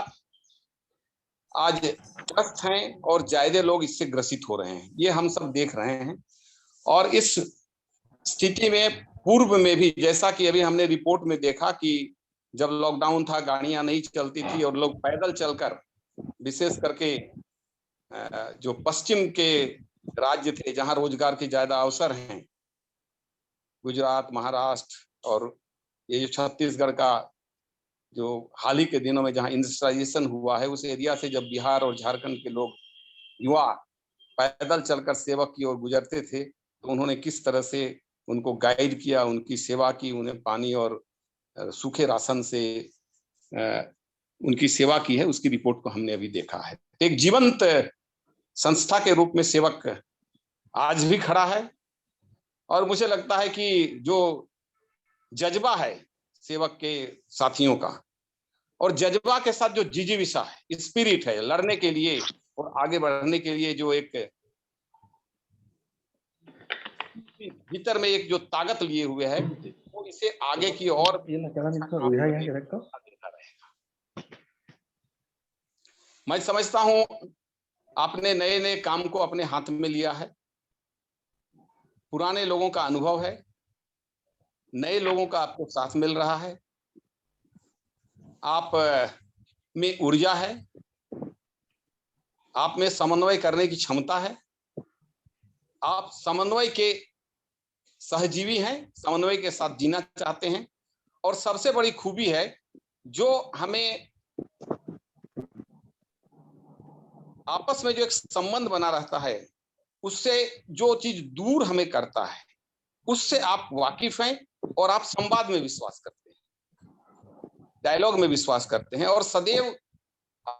आज ग्रस्त हैं और ज्यादा लोग इससे ग्रसित हो रहे हैं, ये हम सब देख रहे हैं। और इस स्थिति में पूर्व में भी, जैसा कि अभी हमने रिपोर्ट में देखा कि जब लॉकडाउन था गाड़ियां नहीं चलती थी और लोग पैदल चलकर, विशेष करके जो पश्चिम के राज्य थे जहां रोजगार के ज्यादा अवसर हैं, गुजरात, महाराष्ट्र और ये जो छत्तीसगढ़ का जो हाल ही के दिनों में जहां इंडस्ट्रियलाइजेशन हुआ है, उस एरिया से जब बिहार और झारखंड के लोग युवा पैदल चलकर सेवक की ओर गुजरते थे, तो उन्होंने किस तरह से उनको गाइड किया, उनकी सेवा की, उन्हें पानी और सूखे राशन से उनकी सेवा की है, उसकी रिपोर्ट को हमने अभी देखा है। एक जीवंत संस्था के रूप में सेवक आज भी खड़ा है और मुझे लगता है कि जो जज्बा है सेवक के साथियों का और जज्बा के साथ जो जिजीविषा है, स्पिरिट है लड़ने के लिए और आगे बढ़ने के लिए, जो एक भीतर में एक जो ताकत लिए हुए है, वो इसे आगे की ओर मैं समझता हूं आपने नए नए काम को अपने हाथ में लिया है, पुराने लोगों का अनुभव है, नए लोगों का आपको साथ मिल रहा है, आप में ऊर्जा है, आप में समन्वय करने की क्षमता है, आप समन्वय के सहजीवी हैं, समन्वय के साथ जीना चाहते हैं। और सबसे बड़ी खूबी है जो हमें आपस में जो एक संबंध बना रहता है, उससे जो चीज दूर हमें करता है उससे आप वाकिफ हैं और आप संवाद में विश्वास करते हैं, डायलॉग में विश्वास करते हैं और सदैव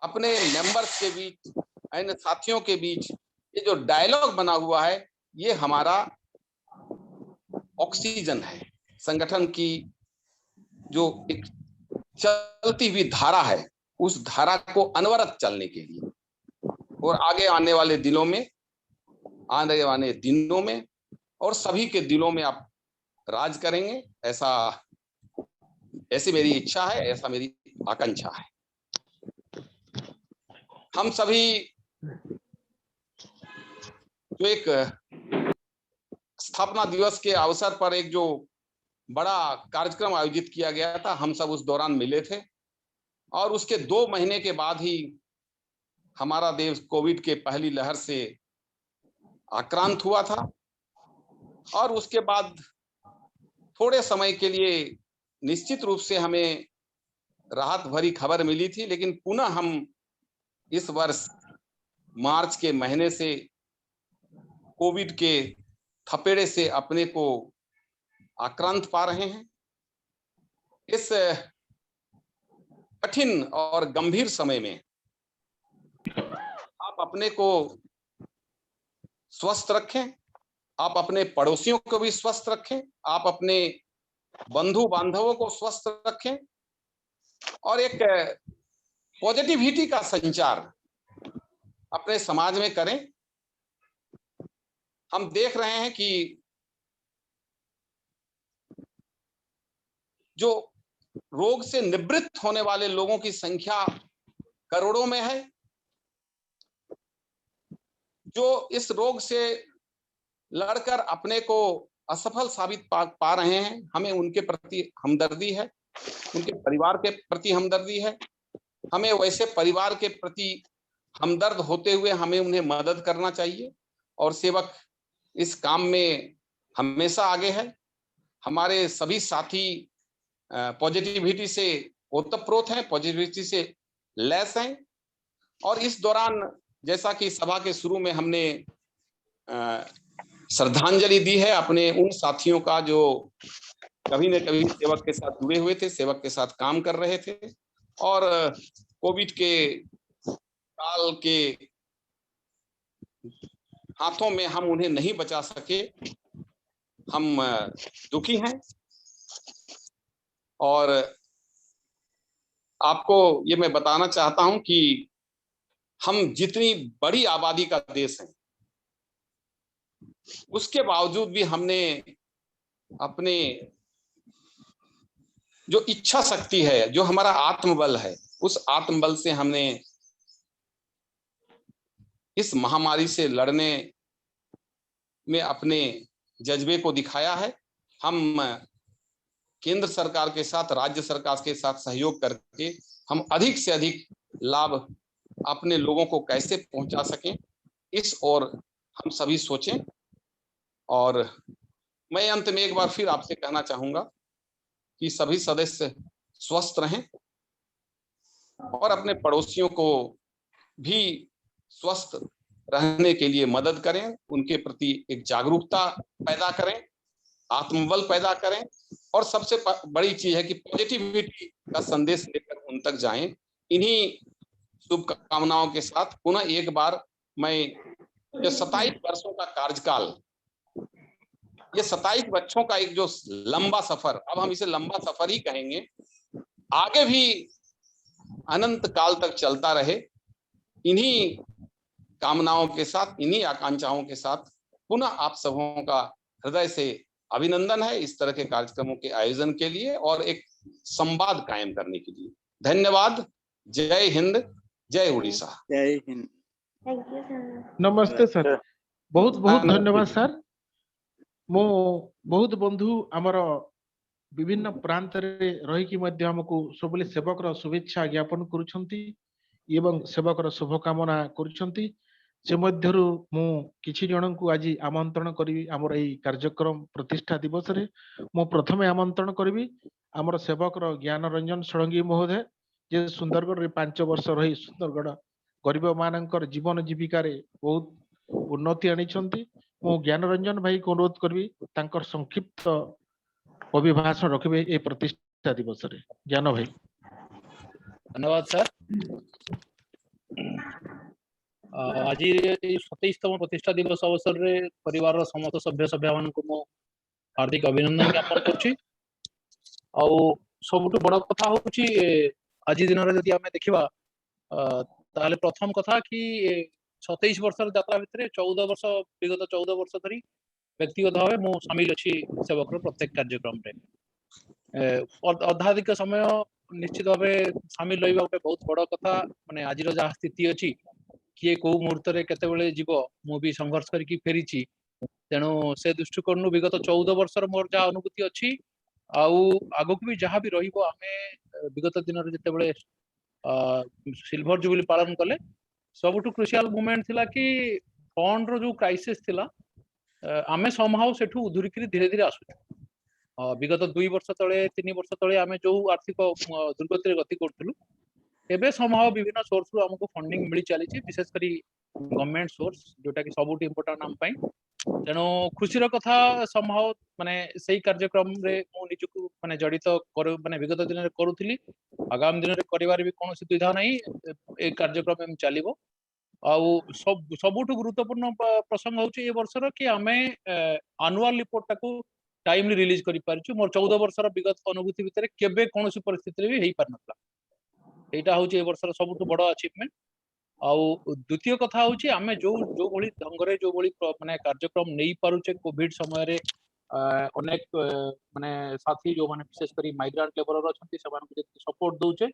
अपने मेंबर्स के बीच, अन्य साथियों के बीच ये जो डायलॉग बना हुआ है, ये हमारा ऑक्सीजन है। संगठन की जो एक चलती हुई धारा है, उस धारा को अनवरत चलने के लिए और आगे आने वाले दिनों में और सभी के दिलों में आप राज करेंगे, ऐसी मेरी इच्छा है, ऐसा मेरी आकांक्षा है। हम सभी जो एक स्थापना दिवस के अवसर पर एक जो बड़ा कार्यक्रम आयोजित किया गया था, हम सब उस दौरान मिले थे और उसके 2 महीने के बाद ही हमारा देश कोविड के पहली लहर से आक्रांत हुआ था और उसके बाद थोड़े समय के लिए निश्चित रूप से हमें राहत भरी खबर मिली थी, लेकिन पुनः हम इस वर्ष मार्च के महीने से कोविड के थपेड़े से अपने को आक्रांत पा रहे हैं। इस कठिन और गंभीर समय में आप अपने को स्वस्थ रखें, आप अपने पड़ोसियों को भी स्वस्थ रखें, आप अपने बंधु बांधवों को स्वस्थ रखें और एक पॉजिटिविटी का संचार अपने समाज में करें। हम देख रहे हैं कि जो रोग से निवृत्त होने वाले लोगों की संख्या करोड़ों में है, जो इस रोग से लड़कर अपने को असफल साबित पा रहे हैं, हमें उनके प्रति हमदर्दी है, उनके परिवार के प्रति हमदर्दी है। हमें वैसे परिवार के प्रति हमदर्द होते हुए हमें उन्हें मदद करना चाहिए और सेवक इस काम में हमेशा आगे है। हमारे सभी साथी पॉजिटिविटी से ओतप्रोत हैं, पॉजिटिविटी से लैस हैं और इस दौरान जैसा कि सभा के शुरू में हमने श्रद्धांजलि दी है अपने उन साथियों का जो कभी न कभी सेवक के साथ जुड़े हुए थे, सेवक के साथ काम कर रहे थे और कोविड के काल के हाथों में हम उन्हें नहीं बचा सके, हम दुखी हैं। और आपको ये मैं बताना चाहता हूं कि हम जितनी बड़ी आबादी का देश है, उसके बावजूद भी हमने अपने जो इच्छा शक्ति है, जो हमारा आत्मबल है, उस आत्मबल से हमने इस महामारी से लड़ने में अपने जज्बे को दिखाया है। हम केंद्र सरकार के साथ, राज्य सरकार के साथ सहयोग करके हम अधिक से अधिक लाभ अपने लोगों को कैसे पहुंचा सकें, इस ओर हम सभी सोचें। और मैं अंत में एक बार फिर आपसे कहना चाहूंगा कि सभी सदस्य स्वस्थ रहें और अपने पड़ोसियों को भी स्वस्थ रहने के लिए मदद करें, उनके प्रति एक जागरूकता पैदा करें, आत्मबल पैदा करें। और सबसे बड़ी चीज है कि पॉजिटिविटी का संदेश लेकर उन तक जाएं। इन्हीं शुभकामनाओं के साथ पुनः एक बार मैं ये 27 वर्षों का कार्यकाल, ये 27 बच्चों का एक जो लंबा सफर, अब हम इसे लंबा सफर ही कहेंगे, आगे भी अनंत काल तक चलता रहे। इन्हीं कामनाओं के साथ, इन्हीं आकांक्षाओं के साथ पुनः आप सबों का हृदय से अभिनंदन है इस तरह के कार्यक्रमों के आयोजन के लिए और एक संवाद कायम करने के लिए। धन्यवाद। जय हिंद, जय उड़ीसा। जय हिंद। Thank you sir. नमस्ते सर, बहुत बहुत नमस्ते। धन्यवाद सर। मो बहुत बंधु आमर विभिन्न प्रांत रे रही कि मध्य हमको सबले सेवक रो शुभेच्छा ज्ञापन करूछंती एवं सेवक रो शुभकामना करूछंती। से मध्यरु मु किछि जणन को आज आमंत्रण करी हमर एई कार्यक्रम प्रतिष्ठा दिवस रे। मु प्रथमे आमंत्रण करबी हमर सेवक रो ज्ञान रंजन षडंगी महोदय, जे सुंदरगढ़ रे 5 वर्ष रही सुंदरगढ़ गरीब मानकर जीवन जीविका रे बहुत उन्नति आनिछंती। मु ज्ञान रंजन भाई को अनुरोध करबी तांकर संक्षिप्त अभिभाषण रखिबे ए प्रतिष्ठा दिवस रे। ज्ञान भाई। धन्यवाद सर। आज 27तम प्रतिष्ठा दिवस अवसर रे परिवार समस्त सभ्य सभ्या मान को मो हार्दिक अभिनंदन ज्ञापन करछि। आउ सबुठु बड़ कथा होछि आज दिन रे जदि हमें देखिबा ताले प्रथम कथा कि 27 वर्ष यात्रा भितर 14 वर्ष विगत 14 वर्ष धरी व्यक्तिगत भाव मु शामिल अछि सेवक प्रत्येक कार्यक्रम रे। अधाधिक समय निश्चित भाव शामिल रही गोटे बहुत बड़ कथा। माने आज जहाँ स्थिति अच्छी किए कौ मुहूर्त केते बेले जीव मु भी संघर्ष करके फेरी। तेणु से दृष्टिकोण विगत 14 वर्ष मोर जहाँ अनुभूति अच्छी आगक भी जहाँ भी रहिबो आमे विगत दिन जिते सिल्वर जुबली पालन कले सबुठु क्रुशियल मोमेंट थिला कि फंड रो जो क्राइसिस थिला आमे समहाउ सेठू उधुरिक धीरे धीरे आसु। विगत 2 वर्ष तले 3 वर्ष तले आमे जो आर्थिक दुर्गति गति करथुलु एबे समहाउ विभिन्न सोर्स रु हमको फंडिंग मिली चली विशेष करी गवर्नमेंट सोर्स जोटा कि सबुठ इम्पोर्टेंट आम पाई। तेणु खुशीर कथा समहाउ माने सही कार्यक्रम रे मु निजको माने जड़ित माने विगत दिन रे करूथली। आगामी दिन रे करिवार भी कोनोसी दुविधा नाही, ए कार्यक्रम एम चलिबो। सबुठ गुरुत्वपूर्ण प्रसंग होची ए वर्षर कि आमे एनुअल रिपोर्ट टाको टाइमली रिलीज करि पारछु। मोर 14 वर्षर विगत अनुभूति भितर केबे कोनोसी परिस्थिति रे हेई पारनतला। एटा होची ए वर्षर सबुठ बड़ अचीवमेंट। आउ द्वितीय कथा होची आमे जो भली ढंग रे जो भली माने कार्यक्रम नै पारुचे कोविड समय रे अनेक माने साथी जो माने विशेष करी माइग्रेंट लेबर अछंती समान को सपोर्ट दोचे,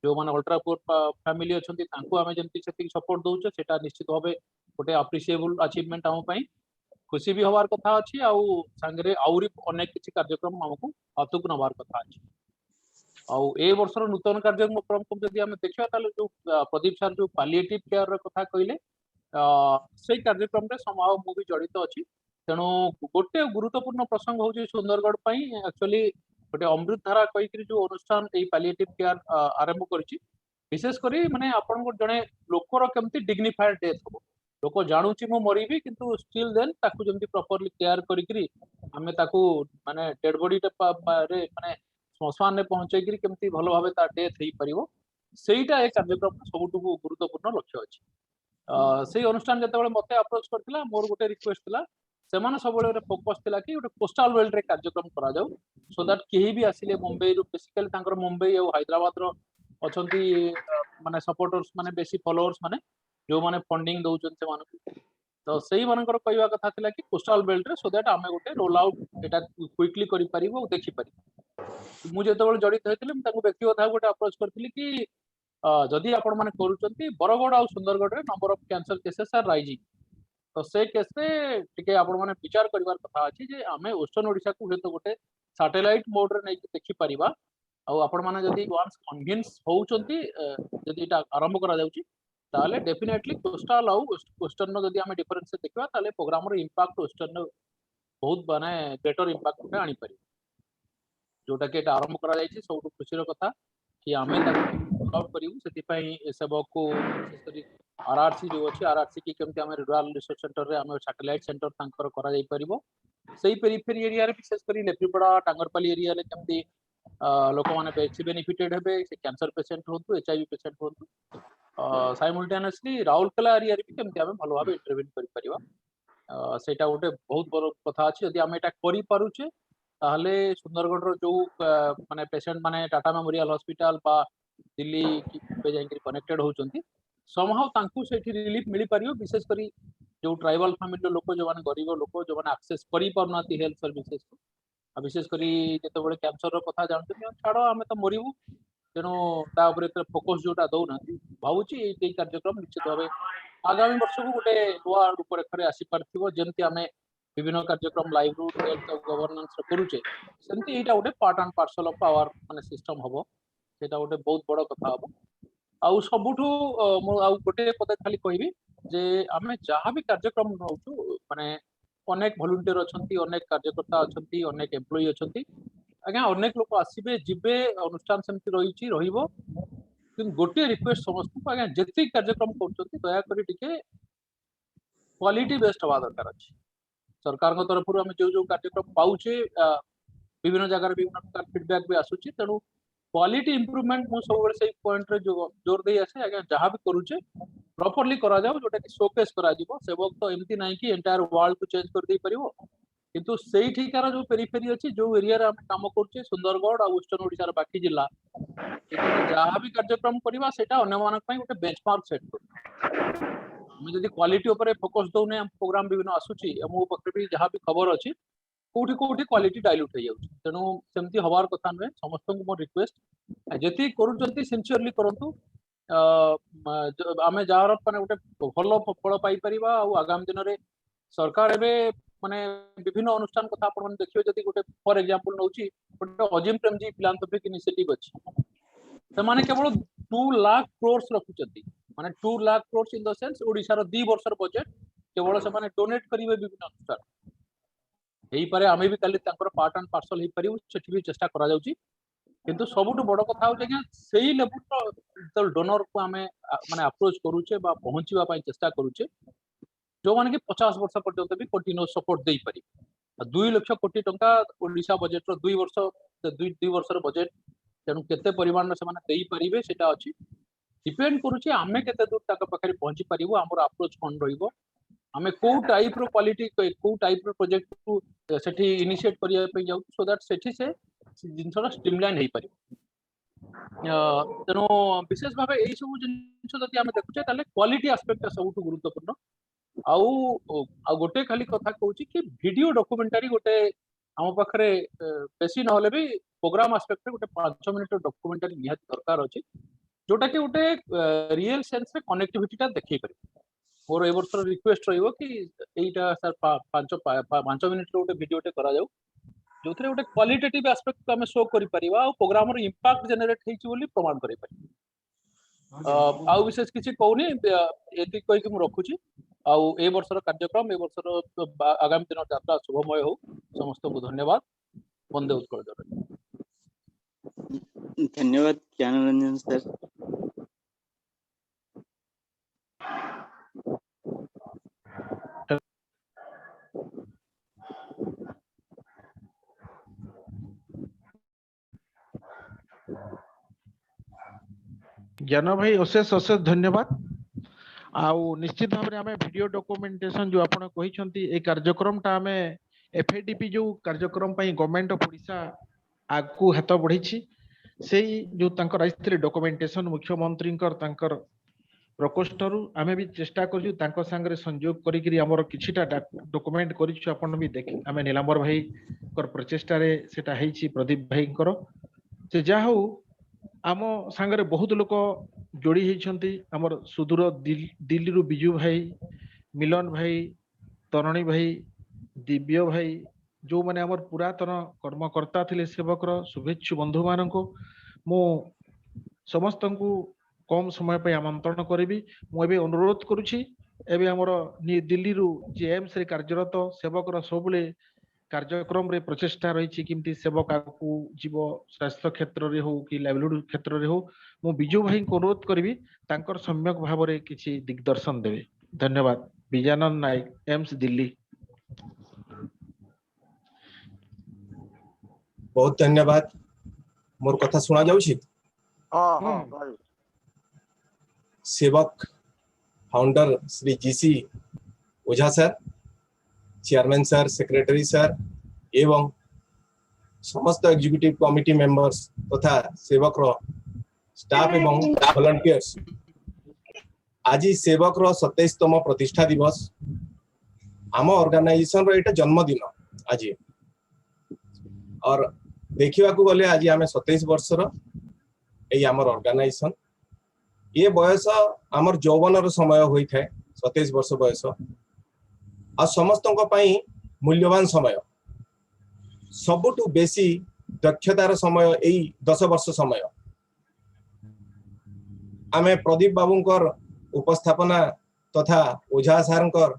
जो माने अल्ट्रा पुअर फैमिली अछंती तांको आमे जंती सेति सपोर्ट दोचे, सेटा निश्चित भाबे गोटे अप्रिशिएबल अचीवमेंट हम पई खुशी भी हवार कथा अछि। आउ संगरे आउरी अनेक किछि कार्यक्रम हमको अतुक नवार कथा अछि। आउ ए वर्षर नूतन कार्यक्रम को जदि हम देखिबा ताले जो प्रदीप सर जो पैलिएटिव केयर कथा कइले से कार्यक्रम रे समाव मु भी जड़ित अछि। तेणु गोटे गुरुत्वपूर्ण प्रसंग होची सुंदरगढ़ पई एक्चुअली गोटे अमृत धारा कई जो अनुष्ठान ए पैलिएटिव केयर आरंभ करछि। विशेष करी माने आपन को जने लोकर केमती डिग्निफाइड डेथ हो, लोक जानुची मु मरिबी किंतु स्टिल देन ताकू जेमती प्रॉपर्ली केयर करी हमें ताकू माने डेड बॉडी रे माने श्मशान ने पहुंचे केमती भल भाव डेथ हो पार सेटा ए कार्यक्रम सबुठ गुरुत्वपूर्ण लक्ष्य अच्छी। से अनुष्ठान जिते मत अप्रोच करथिला मोर गोटे रिक्वेस्ट थिला ସେମାନେ सबले फोकस थिला कि गोटे कोस्टल बेल्ट रे कार्यक्रम करा जाऊ सो दैट केही भी आसिले मुंबई रु बेसिकली तांकर मुंबई और हैदराबाद रो अछंती माने सपोर्टर्स माने बेसी फॉलोअर्स माने जो माने फंडिंग दउचन से माने तो सही मानकर कहवा कथा थिला कि कोस्टल बेल्ट रे सो दैट आमे गोटे रोल आउट एटा क्विकली करि परिबो देखि परिबो मु जेतेबेले जडित होइतिले म ताको व्यक्तिगत गोटे अप्रोच करथिली कि जदि आपण माने करूचंती बरगड आ सुंदरगड रे number of cancer cases are rising तो से केस रे टिके आपण माने विचार करिवार कथा अछि जे आमे वेस्टर्न ओडिसा को हेतु गोटे सैटेलाइट मोड रे नै देखि परिबा आ आपण माने जदि वांस कन्विंस होउचंती जदि एटा आरंभ करा जाउची ताले डेफिनेटली कोस्टल आउ वेस्टर्न जदि आमे डिफरेंस देखबा ताले प्रोग्राम रो इंपैक्ट वेस्टर्न बहुत माने बेटर इंपैक्ट आनी पारि जोटा कि एटा आरंभ करा जायछि सबटु खुशीर कथा कि आमे ताको आउट करिवु सेति पई सेबक को विशेष करी आरआरसी जो अछि आरआरसी की केमते आमे रूरल रिसर्च सेंटर रे आमे सैटेलाइट सेंटर तांकर करा जाय परिबो सेही पेरिफेरी एरिया रे विशेष करी नेत्रीपड़ा टांगरपाली एरिया रे केमते लोक माने बेसी बेनिफिटेड हेबे से कैंसर पेशेंट होतु एचआईवी पेशेंट होतु साइमल्टेनियसली राउरकेला एरिया रे भी केमते आमे भलो भाबे इंटरवेन करि परिबा सेटा गोटे बहुत बड़ कथा अछि यदि आमे एटा करि पारुचे ताहले सुंदरगढ़ रो जो माने पेशेंट माने टाटा मेमोरियल हॉस्पिटल बा दिल्ली की पे जाई कनेक्टेड होचंती समहाउ तांकु सेठी रिलीफ मिली परियो विशेष करी जो ट्राइबल फैमिली लोक जो माने गरीब लोक जो माने एक्सेस करि परनाती हेल्थ सर्विसेज को विशेष करी जेतेबेले कैंसर रो कथा जानते छाड़ो आमे तो मरिबु तेणु ता उपरे फोकस जोटा दउना भावुची एई कार्यक्रम निश्चित भाबे आगामी वर्ष को गोटे नुआ रूपरेखा आसी पार्थिबो जेमति आमे विभिन्न कार्यक्रम लाइवलीहुड हेल्थ और गवर्नेंस करूचे सेमति एटा गोटे part and parcel of our माने सिस्टम हबो सेटा गोटे बहुत बड़ कथा हबो आउ सबुठु मु आउ गोटे पद खाली कहबी जे आमे जहाँ भी कार्यक्रम नउचु माने अनेक वॉलंटियर अछंती अनेक कार्यकर्ता अछंती अनेक एम्प्लॉई अछंती आज्ञा अनेक लोक आसीबे जिबे अनुष्ठान सेमति रहिछि रहिबो किंतु गोटे रिक्वेस्ट समस्त आज्ञा जेति कार्यक्रम करछंती दया करी टिके क्वालिटी बेस्ड हवा दरकार अछि सरकार को तरफ हमें जो जो कार्यक्रम पाउचे विभिन्न जगह विभिन्न प्रकार फीडबैक भी आसुची तेणु क्वालिटी इंप्रूवमेंट मु सब से पॉइंट रे जो जोर दे आसे आज्ञा जहां भी करूचे प्रॉपर्ली करा जाऊ जोटा कि शोकेस करा जिवो सेबक तो एमती नाही कि एंटायर वर्ल्ड को चेंज कर दे परिवो किंतु सेही ठिकार जो पेरिफेरी अछि जो एरिया रे हम काम करछे सुंदरगढ़ और वेस्टर्न ओडिसा रे बाकी जिल्ला जहां भी कार्यक्रम करिवा सेटा अन्य मानक पई गोटे बेंचमार्क सेट कर हम जदि क्वालिटी ऊपर फोकस दउने हम प्रोग्राम विभिन्न आसुची मो पक्ष भी जहां भी खबर अछि कोठी कोठी क्वालिटी डाइल्यूट हो जाउची तेणु सेमती हवार कथा नहे समस्त को मोर रिक्वेस्ट जति करूचंती सिंसियरली करंतु आमे जार माने गोटे भलो फल पाई परिबा आ आगामी दिन रे सरकार एबे माने विभिन्न अनुष्ठान कथा आपण माने देखियो जति गोटे फॉर एग्जांपल नउची गोटे अजिम प्रेमजी फिलांथ्रोपिक इनिशिएटिव अछि से माने केवल 2 लाख क्रोर्स रखुचंती माने 2 lakh crores in the sense Odisha रो 2 वर्षर बजेट केवल से माने डोनेट करिवे विभिन्न अनुष्ठान एही पारे आमे भी काली तांकर पार्ट एंड पार्सल हे परिउ सेठी भी चेष्टा करा जाउची किंतु सबुठु बड़ कथा हो जे सेही लेवल रो डोनर को आमे माने अप्रोच करूचे बा पहुंचीबा पई चेष्टा करूचे जो माने कि 50 वर्ष पर्यंत भी कंटिन्यूअस सपोर्ट देई पारि 2 लाख कोटी टंका ओडिसा बजेट रो 2 वर्ष रो बजेट तेणु केते परिमाण से माने देई परिबे सेटा अछि डिपेंड करूचे आमे केते दूर तक पाखरे पहुंची परिबो हमर अप्रोच कोन रहिबो आमे को टाइप रो क्वालिटी को टाइप रो प्रोजेक्ट को सेठी इनिशिएट करिया पे जाउ सो दैट सेठी से जिनसरा स्ट्रीमलाइन हे पारि तेणु विशेष भाव यही सब जिन जदि आम देखुचे क्वालिटी आस्पेक्ट सबुठ गुरुत्वपूर्ण आउ गोटे खाली कथा कहूँ कि वीडियो डॉक्यूमेंटारी गोटे आम पाखे बेसी ना भी प्रोग्राम आस्पेक्ट गोटे 5 मिनिट डॉक्यूमेंटारी निहाती दरकार अच्छी जोटा कि गोटे रियल सेंस रे कनेक्टिविटी देखई पारे मोर ए वर्ष रिक्वेस्ट रहिबो कि एटा सर 5 मिनिट गोटे वीडियोटे करा जाऊ जो गोटे क्वालिटेटिव एस्पेक्ट आम शो कर प्रोग्राम इंपैक्ट जेनेट होती प्रमाण कर विशेष किसी कहूनी ये कहीकि रखुची आउ ए वर्षर कार्यक्रम ए वर्षर आगामी दिन यात्रा शुभमय हो समस्त को धन्यवाद वंदे उत्कल धन्यवाद ज्ञानरंजन सर ज्ञान भाई अशेष अशेष धन्यवाद आउ निश्चित भाव में वीडियो डॉक्यूमेंटेशन जो आपण कहिसंती ए कार्यक्रमटा आमे एफएडीपी जो कार्यक्रम पई गवर्नमेंट ऑफ ओडिशा आगु हाथ बढ़ी से जो तांकर आइथिले डॉक्यूमेंटेशन मुख्यमंत्री तांकर प्रकोष्ठरू आमे भी चेष्टा करजु तांको संगे संयोग करिकरी हमर किछिटा डॉक्यूमेंट करिछु आपण भी देखि आमे नीलांबर भाई कर प्रचेष्टा रे सेटा हेछि प्रदीप भाई कर से जा हो आम संगे बहुत लोक जोड़ी होती आमर सुदूर दिल्ली रु बिजू भाई मिलन भाई तरुणी भाई दिव्य भाई जो माने आमर पुरातन कर्मकर्ता थिले सेवकर शुभेच्छु बंधु माननको मु समस्त को कम समय पे आमंत्रण करी मुझे अनुरोध करुछि एबे आमर दिल्ली रु जेएमस रे कार्यरत सेवकर सबले कार्यक्रम रे प्रचेष्टा रही किमती सेवक आगु जीव स्वास्थ्य क्षेत्र रे हो कि लाइवलीहुड क्षेत्र रे हो मु बिजू भाई को अनुरोध करी तांकर सम्यक भाव रे किछि दिग्दर्शन देवे। धन्यवाद। विजयानंद नायक एम्स दिल्ली। बहुत धन्यवाद। मोर कथा सुना जाउछि? हां हां सेवक founder Shri GC Ojha sir, chairman sir, secretary sir एवं समस्त एग्जीक्यूटिव कमिटी मेंबर्स तथा सेवक रो स्टाफ एवं वॉलंटियर्स आज सेवक रो 27तम प्रतिष्ठा दिवस आम ऑर्गेनाइजेशन रो एटा जन्मदिन आज और देखिवा को गले आज आमे 27 वर्ष रो एई आमर ऑर्गेनाइजेशन ये बयस आमर यौवन रो समय होई थाए 27 वर्ष बयस आ समस्तों पई मूल्यवान समय सबुठु बेसी दक्षतार समय एई 10 वर्ष समय आमे प्रदीप बाबूंकर उपस्थापना तथा ओझा सारंकर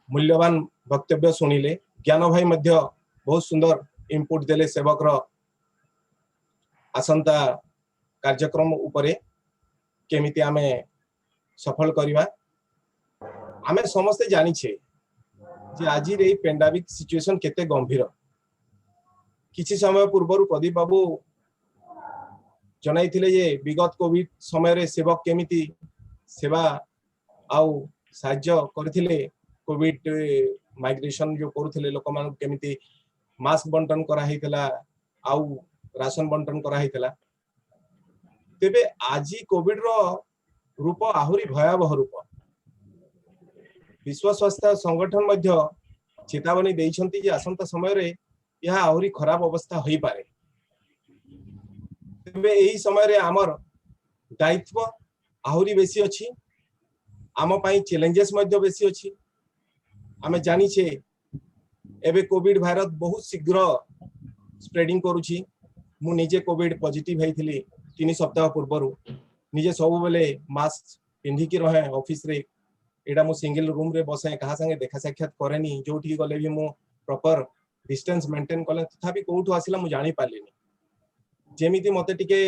मूल्यवान वक्तव्य सुनिले। ज्ञान भाई मध्य बहुत सुंदर इनपुट देले सेवक रो आसंता कार्यक्रम उपरे केमिति आमे सफल करिवा। आमे समस्ते जानी छे जे आज रे पेंडेमिक सिचुएशन केते गंभीर। किछि समय पूर्व प्रदीप बाबू जनाइथिले जे विगत कोविड समय रे सेवक केमिति सेवा आउ साहाय्य करथिले। कोविड माइग्रेशन जो करूथिले लोक मान केमिति मास्क बंटन करा हितला आउ राशन बंटन करा हितला। तेबे आज कोविड रो रूप आहुरी भयावह रूप। विश्व स्वास्थ्य संगठन मध्य चेतावनी देइछंती जे आसंता समय रे यह आहुरी खराब अवस्था होई पारे। तेबे एही समय रे हमर दायित्व आहुरी बेसी अछि। आम पई चैलेंजेस मध्य बेसी अछि। आमे जानि छे एबे कोविड भाइरस बहुत शीघ्र स्प्रेडिंग करूछि। मु निजे कोविड पॉजिटिव हेइथिली 3 सप्ताह पूर्व निजे सब बेले मास्क पिंधी की रहे ऑफिस रे। एडा मु सिंगल रूम रे बसे कहा संगे देखा साक्षात करेनी। जोठी गले भी मु प्रॉपर डिस्टेंस मेंटेन कले तथापि कोठु आसिला मु जानि पालेनी। जेमिति मते टिके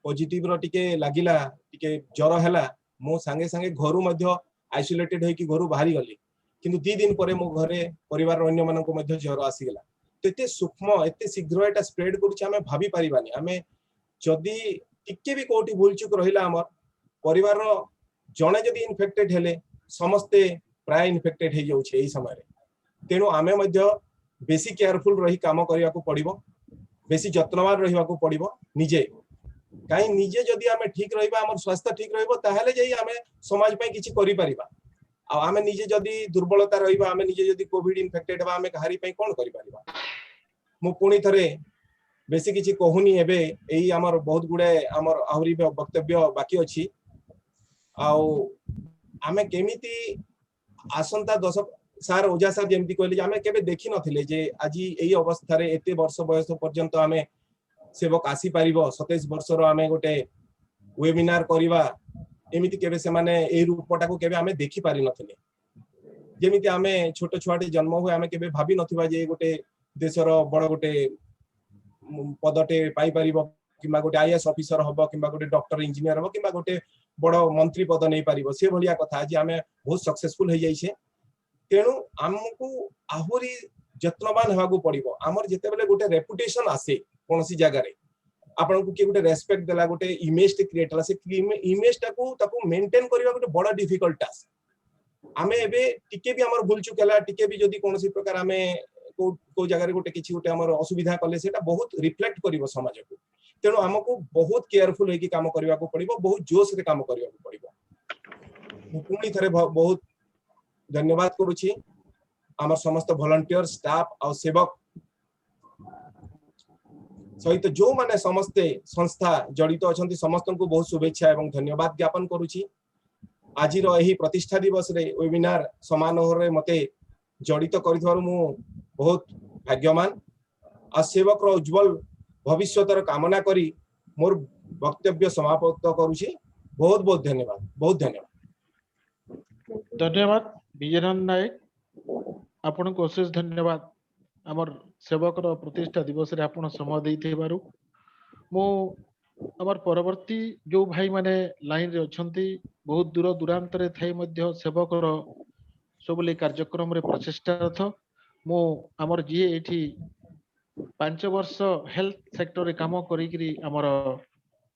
पॉजिटिव रो टिके लागिला टिके ज्वर हैला मु संगे संगे घरु मध्य आइसोलेटेड होई कि घरु बाहरी गली। किंतु 2 दिन परे मो घरे परिवार अन्य मानन को मध्य ज्वर आसी गेला। तेते सूक्ष्म एते शीघ्र एटा स्प्रेड करूछि हमें भाबी परिबानी। हमें जदी टिके भी कोठी भूल चुक रहिला हमर परिवार रो जणे जदी इन्फेक्टेड हेले समस्ते प्राय इन्फेक्टेड हे जाउछे एही समय रे। तेनु आमे मध्य बेसी केयरफुल रही काम करिया को पड़िबो। बेसी जत्नवान रहिवा को पड़िबो निजे। काई निजे जदी आमे ठीक रहिबा हमर स्वास्थ्य ठीक रहिबो ताहेले जेई आमे समाज पई किछि करि परिबा। आ आमे निजे जदी दुर्बलता रहिबा आमे निजे जदी कोविड इन्फेक्टेड बा आमे कहारी पई कोन करि परिबा। मु पुणी थरे बेसी किछि कहूनी एबे एही हमर बहुत गुडे हमर आहुरी वक्तव्य बाकी अछि। आउ आमे केमिति आसंता 10 सार ओझा सार जेमति कहले आमे केबे देखि नथिले जे आज एही अवस्था रे एते वर्ष बयस पर्यंत आमे सेवक आसी पारिबो। 27 वर्ष रो आमे गोटे वेबिनार करिवा एमिति केबे से माने ए रूपटा को केबे आमे देखि पारि नथिले। जेमिति आमे छोट छुआटे जन्म होय आमे केबे भाबी नथिबा जे गोटे देशर बड़ गोटे पदटे पाई पारिबो किबा गोटे आईएएस ऑफिसर हबो किबा गोटे डॉक्टर इंजीनियर हबो किबा गोटे बड़ मंत्री पद नै पारिबो। से भलिया कथा आज आमे बहुत सक्सेसफुल हे जाइछे। तेनु हमकु आहुरी जत्नवान हेबाकू पड़िबो। हमर जेते बेले गोटे रेपुटेशन आसे कोनसी जगह रे आपण को के गोटे रेस्पेक्ट देला गोटे इमेज टे क्रिएट हला से इमेज ताकू मेंटेन करबा गोटे बड़ा डिफिकल्ट टास्क आमे एबे टिके भी हमर भूल चुकेला टिके भी जदी कोनोसी प्रकार आमे को जगह गोटे किछि गोटे हमर असुविधा कले सेटा बहुत रिफ्लेक्ट करिवो समाज को तेणु हमको बहुत केयरफुल होई कि काम करबा को पड़िबो बहुत जोश रे काम करबा को पड़िबो पुणी थरे बहुत धन्यवाद करूछि हमर समस्त वॉलंटियर स्टाफ और सेवक सहित जो माने समस्त संस्था जड़ित अछंती समस्त को बहुत शुभेच्छा एवं धन्यवाद ज्ञापन करूछि आज एही प्रतिष्ठा दिवस रे वेबिनार समारोह रे मते जड़ित करथिबारु मु बहुत भाग्यवान आ सेवक रो उज्जवल भविष्यतर कामना करी मोर वक्तव्य समाप्त करूछि बहुत बहुत धन्यवाद धन्यवाद विजयनंद नायक आपन को अशेष धन्यवाद हमर सेवक रो प्रतिष्ठा दिवस रे आपन समय देइथिबारु मो हमर परवर्ती जो भाई माने लाइन रे अछंती बहुत दूर दूरांत रे थाई मध्य सेवक रो सबले कार्यक्रम रे प्रचेष्टारत मो हमर जी एठी 5 वर्ष हेल्थ सेक्टर रे काम करिकरी हमर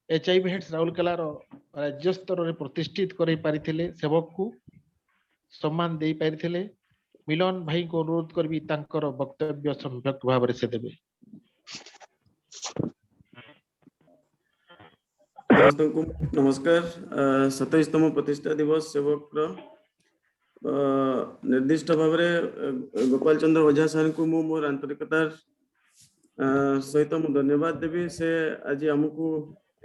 एचआईवी हेड्स राउरकेला रो राज्य स्तर रे प्रतिष्ठित करै पारिथिले सेवक को सम्मान देई पारिथिले मिलन भाई को अनुरोध करबी तांकर वक्तव्य संक्षिप्त भाव रे से देबे को नमस्कार 27तम प्रतिष्ठा दिवस सेवक रो निर्दिष्ट भाव रे गोपाल चंद्र ओझा सर को मु मोर आंतरिकतार सहित मु धन्यवाद देबी से आज हमकु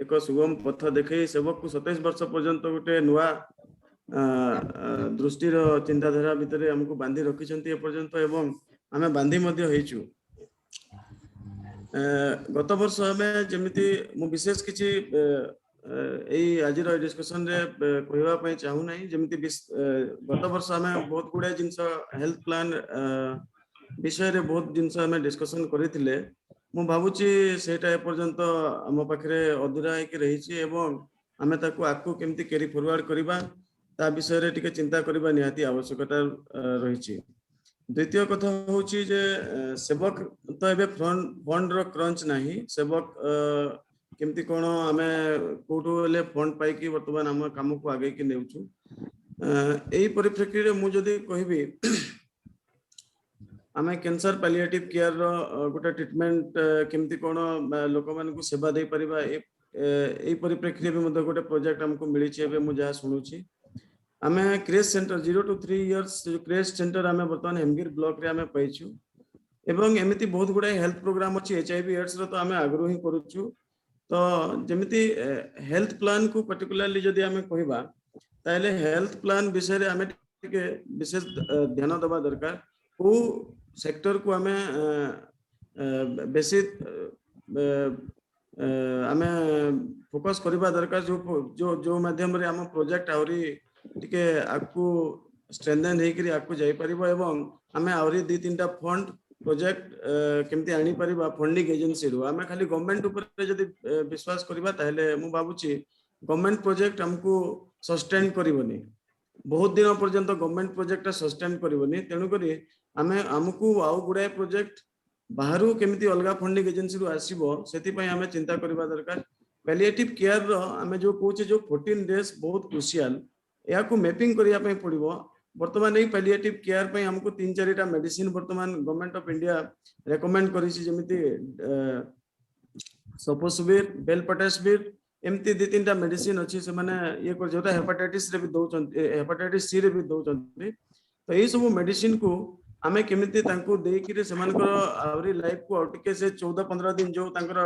एक सुगम पथ देखै सेवक को 27 वर्ष पर्यंत गोटे नुआ दृष्टि चिंताधारा भितर हमको बांधी रखिछंती ए पर्यंत एवं आमे बांधी मध्य हेचु गत वर्ष हमें जमिति मु विशेष किछि एई आज रो डिस्कशन रे कहबा पई चाहू नै जमिति गत वर्ष हमें बहुत गुडे जिंस हेल्थ प्लान विषय रे बहुत जिंस हमें डिस्कशन करिथिले मु भाबुची सेटा ए पर्यंत हम पाखरे अधूरा है कि रहिछि एवं हमें ताकू आकू केमति कैरी फॉरवर्ड करबा ता विषय रे टिके चिंता करबा निहाती आवश्यकता रहिछि द्वितीय कथा होछि जे सेवक तो एबे फंड रो क्रंच नाही सेवक केमति कोन हमें कोठो ले फंड पाई कि वर्तमान हम काम को आगे कि नेउछु एई परिप्रेक्षी रे मु जदी कहबी हमें कैंसर पैलिएटिव केयर रो गोटे ट्रीटमेंट केमति कोन लोक मान को सेवा दे परिबा एई परिप्रेक्षी रे मते गोटे प्रोजेक्ट हमको मिली छै एबे मु जा सुनुछि आमे क्रेज सेंटर 0 to 3 इयर्स जो क्रेज सेंटर आमे वर्तमान हेमगिर ब्लॉक रे आमे पाइछु एवं एमिति बहुत गुडा हेल्थ प्रोग्राम अछि एचआईवी एड्स रो तो आमे आग्रही करूछु तो जेमिति हेल्थ प्लान को पर्टिकुलरली जदी आमे कहबा ताले हेल्थ प्लान विषय रे आमे टिके विशेष ध्यान देबा दरकार को सेक्टर को आमे बेसी आमे फोकस करबा दरकार जो जो माध्यम रे हम प्रोजेक्ट आउरी टिके आकू स्ट्रेंथन हेकरी आकू जाई परिबो एवं हमें आउरी 2-3टा फंड प्रोजेक्ट केमती आनी परिबा फंडिंग एजेंसी रो हमें खाली गवर्नमेंट ऊपर जदी विश्वास करबा ताहले मु बाबुची गवर्नमेंट प्रोजेक्ट हमको सस्टेन करिवनी बहुत दिन पर्यंत गवर्नमेंट प्रोजेक्ट सस्टेन करिवनी तेनु करी हमें हमको आउ गुडा प्रोजेक्ट बाहरु केमती अलगा फंडिंग एजेंसी रो आसीबो सेति पई हमें चिंता करबा दरकार पैलिएटिव केयर रो हमें जो कहूचे जो 14 डेज बहुत क्रुशियल या को मैपिंग करिया पई पड़िबो वर्तमान ए पैलिएटिव केयर पई हमको 3-4टा मेडिसिन वर्तमान गवर्नमेंट ऑफ इंडिया रेकमेंड करिछि जेमिति सपोसुविर बेलपटासविर एमती 2-3टा मेडिसिन अछि से माने ये कर जोटा हेपाटाइटिस रे भी दउचन हेपाटाइटिस सी रे भी दउचन तो ए सब मेडिसिन को हमें केमिति तांको देकिरे सेमानकर आवरी लाइफ को आउटके से 14-15 दिन जो तांकर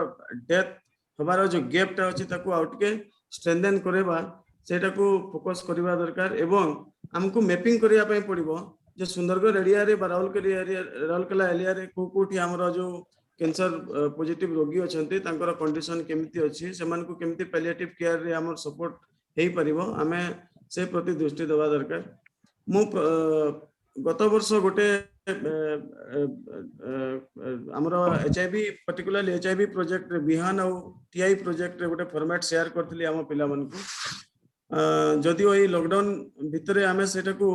डेथ हमारा जो गैप टा अछि ताको आउटके स्ट्रेंथन करेबा सेटा को फोकस करबा दरकार एवं हमको मैपिंग करिया पई पड़िबो जे सुंदरगढ़ एरिया रे राउरकेला एरिया रे कोठी हमरा जो कैंसर पॉजिटिव रोगी अछंती तांकर कंडीशन केमिति अछि सेमान को केमिति पैलिएटिव केयर रे हमर सपोर्ट हेई परिबो हमें से प्रति दृष्टि देबा दरकार मु गत वर्ष गोटे हमरो एचआईवी पर्टिकुलरली एचआईवी प्रोजेक्ट रे बिहान और टीआई प्रोजेक्ट रे गोटे फॉर्मेट शेयर करथली हम पिला मन को जदिओ ये लॉकडाउन भितरे आमे सेटा को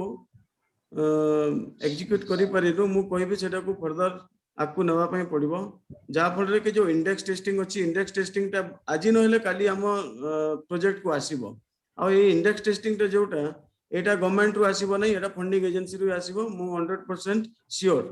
एग्जीक्यूट करि परिलु मु कहबी सेटा को फर्दर आपको नवा पई पड़िबो जा फल कि जो इंडेक्स टेस्टिंग अच्छी इंडेक्स टेस्टिंग टा आज नहले काली आम प्रोजेक्ट को आसीबो आ ये इंडेक्स टेस्टिंग टा जोटा एटा गवर्नमेंट रु आसीबो नै एटा फंडिंग एजेंसी रु आसीबो मु 100% श्योर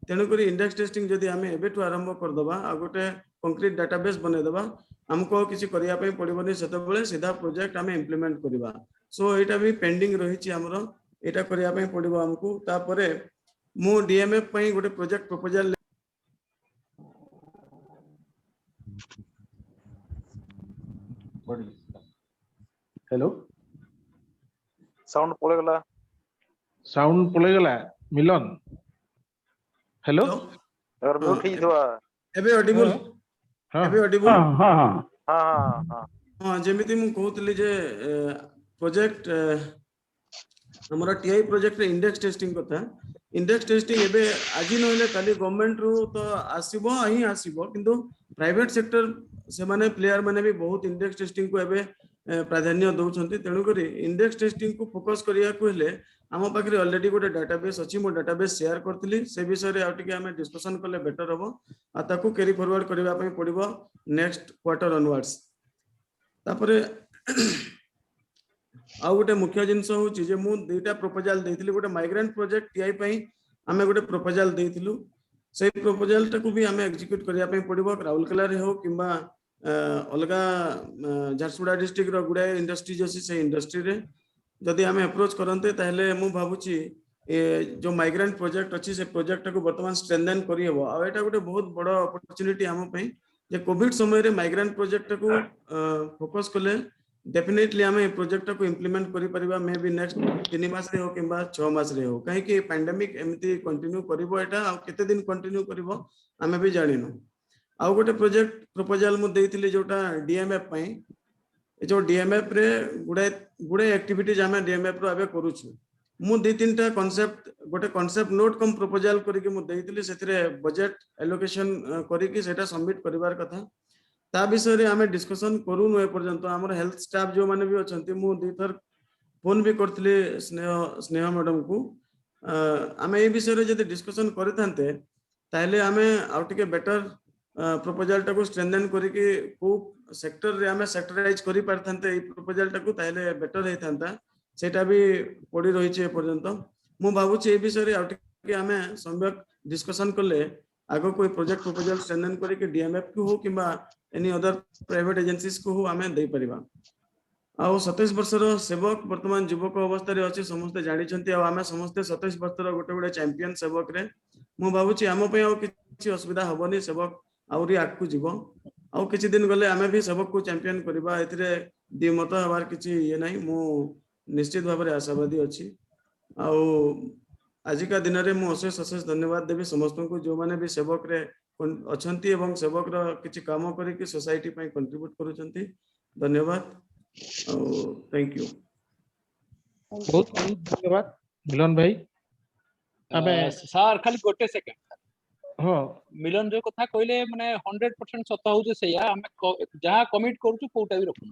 तेणु करी इंडेक्स टेस्टिंग जदि आमे एबेठु आरंभ कर दबा आ गोटे कंक्रीट डाटाबेस बने दबा हमको किसी करिया पई पड़िबोनी सेतबेले सीधा प्रोजेक्ट आमे इंप्लीमेंट करबा सो एटा भी पेंडिंग रहिछि हमरो एटा करिया पई पड़िबो हमको तापरे मु डीएमएफ पई गोटे प्रोजेक्ट प्रपोजल हेलो साउंड पळे गला साउंड पळै गला मिलन हेलो और म्यूट ही दवा एबे ऑडिबल हां एबे ऑडिबल हाँ हाँ हाँ हां हां हां हाँ जेमिति मु कहतली जे प्रोजेक्ट हमरा टीआई प्रोजेक्ट इंडेक्स टेस्टिंग कथा इंडेक्स टेस्टिंग एबे आज नहले काली गवर्नमेंट रु तो आसीबो ही आसीबो किंतु प्राइवेट सेक्टर से माने प्लेयर माने भी बहुत इंडेक्स टेस्टिंग को एबे प्राधान्य दउछंती तेणु करी इंडेक्स टेस्टिंग को फोकस करिया को हेले आम पाखे ऑलरेडी गोटे डाटाबेस अच्छी मो डाटाबेस शेयर करतली से विषय रे आउटिके हमें डिस्कशन कले बेटर हबो आ ताकू कैरी फॉरवर्ड करबा पई पड़िबो नेक्स्ट क्वार्टर ऑनवर्ड्स तापरे आ गोटे मुख्य जिंस होची जे मु दुईटा प्रपोजल देइथिली गोटे माइग्रेंट प्रोजेक्ट टीआई पई हमें गोटे प्रपोजल देइथिलु से प्रपोजल टाकू भी हमें एग्जीक्यूट करबा पई पड़िबो राउरकेला रे हो किबा अलगा झारसुगुड़ा डिस्ट्रिक्ट रो गुडा इंडस्ट्रीज अछि से इंडस्ट्री रे जदि हमें अप्रोच करते ताहले मु भाबुची जो माइग्रेंट प्रोजेक्ट अच्छी से प्रोजेक्ट को वर्तमान स्ट्रेंथन करी हेबो आ एटा गोटे बहुत बड़ अपॉर्चुनिटी हम पई जे कोविड समय रे माइग्रेंट प्रोजेक्ट को फोकस कले डेफिनेटली हमें प्रोजेक्ट को इंप्लीमेंट करि परिबा मे बी नेक्स्ट 3 मास रे हो किबा 6 मास रे हो काहे कि पैंडेमिक एमती कंटिन्यू करिवो एटा आ केते दिन कंटिन्यू करिवो हमें भी जानिनो आ गोटे प्रोजेक्ट प्रपोजल मु देइथिली जोटा डीएमएफ पई जो डीएमएफ रे गुडे एक्टिविटीज हमें डीएमएफ रो आबे करूछु मु दि तीनटा कांसेप्ट गोटे कांसेप्ट नोट कम प्रपोजल करिके मु देइथिली सेथिरे बजट एलोकेशन करिके सेटा सबमिट करिवार कथा ता विषय रे हमें डिस्कशन करूनु ए पर्यंत हमर हेल्थ स्टाफ जो माने भी अछंती मु दि थर फोन भी करथिली स्नेह मैडम को हमें ए विषय रे जदि डिस्कशन करथांते ताहले हमें आउटिके बेटर प्रपोजल टाको स्ट्रेंथन करिके को सेक्टर रे हमें सेक्टराइज करि पारथांते ए प्रपोजल टाको ताहले बेटर हेथांता सेटा भी पड़ी रही छे पर्यंत मु भाबुची ए विषय रे आउटिके हमें सम्यक डिस्कशन करले आगो कोई प्रोजेक्ट प्रपोजल स्ट्रेंथन करिके डीएमएफ को हो किबा एनी अदर प्राइवेट एजेंसीज को हो हमें दे परिबा आ 27 वर्षर सेवक वर्तमान युवक अवस्था रे अछि समस्त जानि छंती आ हमें समस्त 27 वर्षर गोटे गोटे चैंपियन सेवक रे मु भाबुची हम पय आ किछि असुविधा हबनी सेवक आउरी आकु जीवो आ किछि दिन गले हमें भी सेवक को चैंपियन करबा एथिरे दिमत हबार किछि ये नाही मु निश्चित भाव में आशावादी अच्छी आज का दिन में मुझे अशेष धन्यवाद देवी समस्त को जो मैंने भी सेवक रे अच्छंती एवं सेवक रो किछि काम करी सोसाइटी पई कंट्रीब्यूट करूछंती धन्यवाद थैंक यू बहुत बहुत धन्यवाद मिलन भाई हमें सर खाली गोटे सेकंड हां मिलन जो कथा कहले माने 100% सत होजे सेया हम जहां कमिट करूछु कोटा भी रखु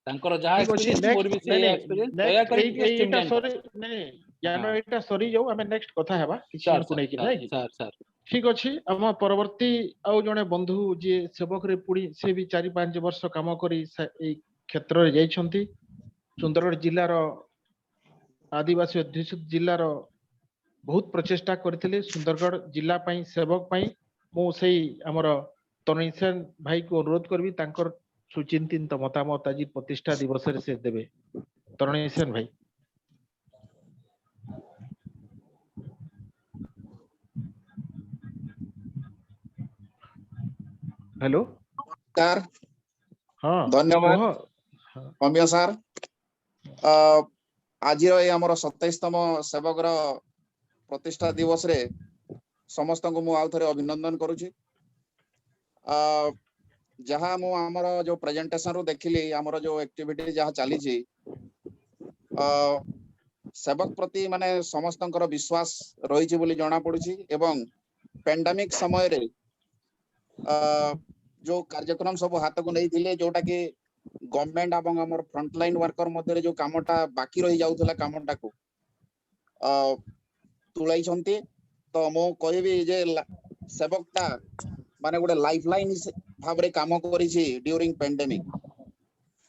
तांकर जहां एक्सपीरियंस मोर भी से एक्सपीरियंस दया करी एटा सॉरी नहीं जानो एटा सॉरी जो हमें नेक्स्ट कथा हेबा किछि को नै कि नहीं सर सर ठीक अछि हम परवर्ती आ जने बंधु जे सेवक रे पुडी से भी 4-5 वर्ष काम करी ए क्षेत्र रे जाई छंती सुंदरगढ़ जिल्ला रो आदिवासी अध्युषित जिल्ला रो बहुत प्रचेष्टा करथिले सुंदरगढ़ जिल्ला पई सेवक पई मो सेही हमर तनिसन भाई को अनुरोध करबी तांकर सुचिंतित मतामत आज प्रतिष्ठा दिवस रे से देबे तरणेशन भाई हेलो सर हां धन्यवाद अमिया सर आज हमर 27तम सेवक रो प्रतिष्ठा दिवस रे समस्त को मु आउ थरे अभिनंदन करूची जहाँ मु आमर जो प्रेजेंटेशन रो देखिली आमर जो एक्टिविटी जहाँ चली सेवक प्रति माने समस्त विश्वास रही बोली जना पड़ुची एवं पेंडेमिक समय रे जो कार्यक्रम सब हाथ को नहीं थिले जोटा कि गवर्नमेंट एवं आमर फ्रंटलाइन वर्कर मध्य जो कामटा बाकी रही जाउथला कामटा को तुलाई छंती तो मो कहबी जे ସେବକଟା ମାନେ ଗୋଟେ ଲାଇଫ ଲାଇନ ଭାବରେ କାମ କରିଛି ड्यूरिंग पेंडेमिक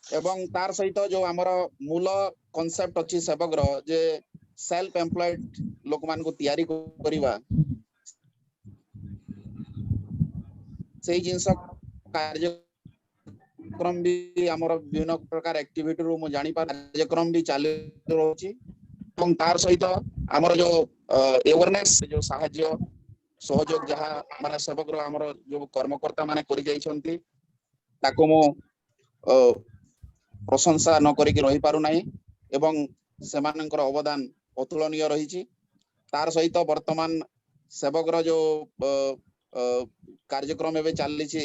ଏବଂ ତାର ସହିତ ଯୋଉ ଆମର ମୂଳ କନସେପ୍ଟ ଅଛି ସେବକର ଯେ ସେଲ୍ଫ ଏମ୍ପ୍ଲଏଡ ଲୋକମାନଙ୍କୁ ତିଆରି କରିବା ସେଇ ଜିନିଷ କାର୍ଯ୍ୟକ୍ରମ ବି ଆମର ବିଭିନ୍ନ ପ୍ରକାର ଆକ୍ଟିଭିଟି ରୁ ମୁଁ ଜାଣି ପାର କାର୍ଯ୍ୟକ୍ରମ ବି ଚାଲୁ ରହୁଛି ଏବଂ ତାର ସହିତ ଆମର ଯୋଉ awareness ଯୋଉ ସାହାଯ୍ୟ ସହଯୋଗ ଯାହା ମାନେ ସେବକର ଆମର ଯୋଉ କର୍ମକର୍ତ୍ତା ମାନେ କରି ଯାଇଛନ୍ତି ତାକୁ ମୁଁ ପ୍ରଶଂସା ନ କରିକି ରହି ପାରୁ ନାହିଁ ଏବଂ ସେମାନଙ୍କର ଅବଦାନ ଅତୁଳନୀୟ ରହିଛି ତାର ସହିତ ବର୍ତ୍ତମାନ ସେବକର ଯୋଉ କାର୍ଯ୍ୟକ୍ରମ ଏବେ ଚାଲିଛି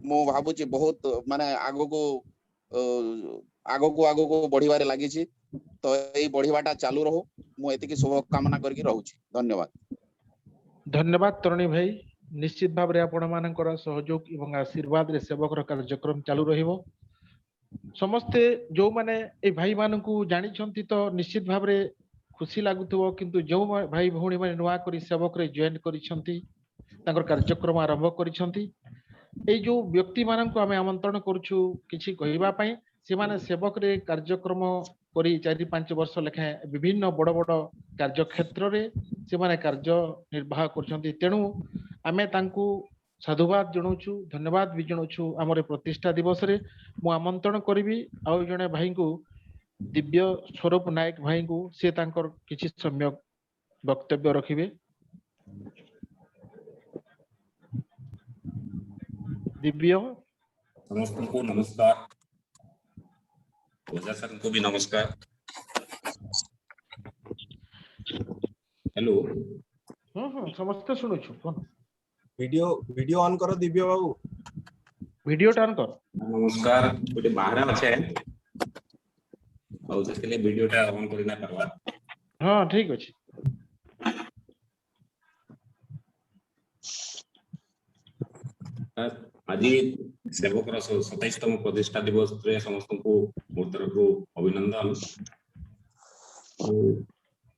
ମୁଁ ଭାବୁଛି ବହୁତ ମାନେ ଆଗକୁ ଆଗକୁ ବଢିବାରେ ଲାଗିଛି ତ ଏଇ ବଢିବାଟା ଚାଲୁ ରହୁ ମୁଁ ଏତିକି ଶୁଭ କାମନା କରିକି ରହୁଛି ଧନ୍ୟବାଦ ଧନ୍ୟବାଦ ତରୁଣୀ ଭାଇ ନିଶ୍ଚିତ ଭାବରେ ଆପଣ ମାନଙ୍କର ସହଯୋଗ ଏବଂ ଆଶୀର୍ବାଦରେ ସେବକର କାର୍ଯ୍ୟକ୍ରମ ଚାଲୁ ରହିବ ସମସ୍ତେ ଯୋଉମାନେ এই ଭାଇ ମାନଙ୍କୁ ଜାଣିଛନ୍ତି ତ ନିଶ୍ଚିତ ଭାବରେ ଖୁସି ଲାଗୁଥିବ କିନ୍ତୁ ଯୋଉ ଭାଇ ଭଉଣୀ ମାନେ ନୂଆ କରି ସେବକରେ ଜଏନ୍ କରିଛନ୍ତି ତାଙ୍କର କାର୍ଯ୍ୟକ୍ରମ ଆରମ୍ଭ କରିଛନ୍ତି এই ଯୋଉ ବ୍ୟକ୍ତି ମାନଙ୍କୁ ଆମେ ଆମନ୍ତ୍ରଣ କରୁଛୁ କିଛି କହିବା ପାଇଁ ସେମାନେ ସେବକରେ କାର୍ଯ୍ୟକ୍ରମ କରି 4-5 ବର୍ଷ ଲେଖାଏଁ ବିଭିନ୍ନ ବଡ ବଡ କାର୍ଯ୍ୟକ୍ଷେତ୍ରରେ ସେମାନେ କାର୍ଯ୍ୟ ନିର୍ବାହ କରୁଛନ୍ତି ତେଣୁ ଆମେ ତାଙ୍କୁ ସାଧୁବାଦ ଜଣାଉଛୁ ଧନ୍ୟବାଦ ବି ଜଣାଉଛୁ ଆମର ପ୍ରତିଷ୍ଠା ଦିବସରେ ମୁଁ ଆମନ୍ତ୍ରଣ କରିବି ଆଉ ଜଣେ ଭାଇଙ୍କୁ ଦିବ୍ୟ ସ୍ୱରୂପ ନାୟକ ଭାଇଙ୍କୁ ସେ ତାଙ୍କର କିଛି ସମୟ ବକ୍ତବ୍ୟ ରଖିବେ ଦିବ୍ୟ ସମସ୍ତଙ୍କୁ ନମସ୍କାର ଓଝା ସାରଙ୍କୁ ବି ନମସ୍କାର हेलो ସମସ୍ତେ ଶୁଣୁଛୁ वीडियो ऑन करो दिव्य बाबू वीडियो टर्न कर नमस्कार गोटे बाहर अच्छे और इसके लिए वीडियो टा ऑन करना परवा हां ठीक अछि आज सेवकर 27तम प्रतिष्ठा दिवस रे समस्त को मोर तरफ अभिनंदन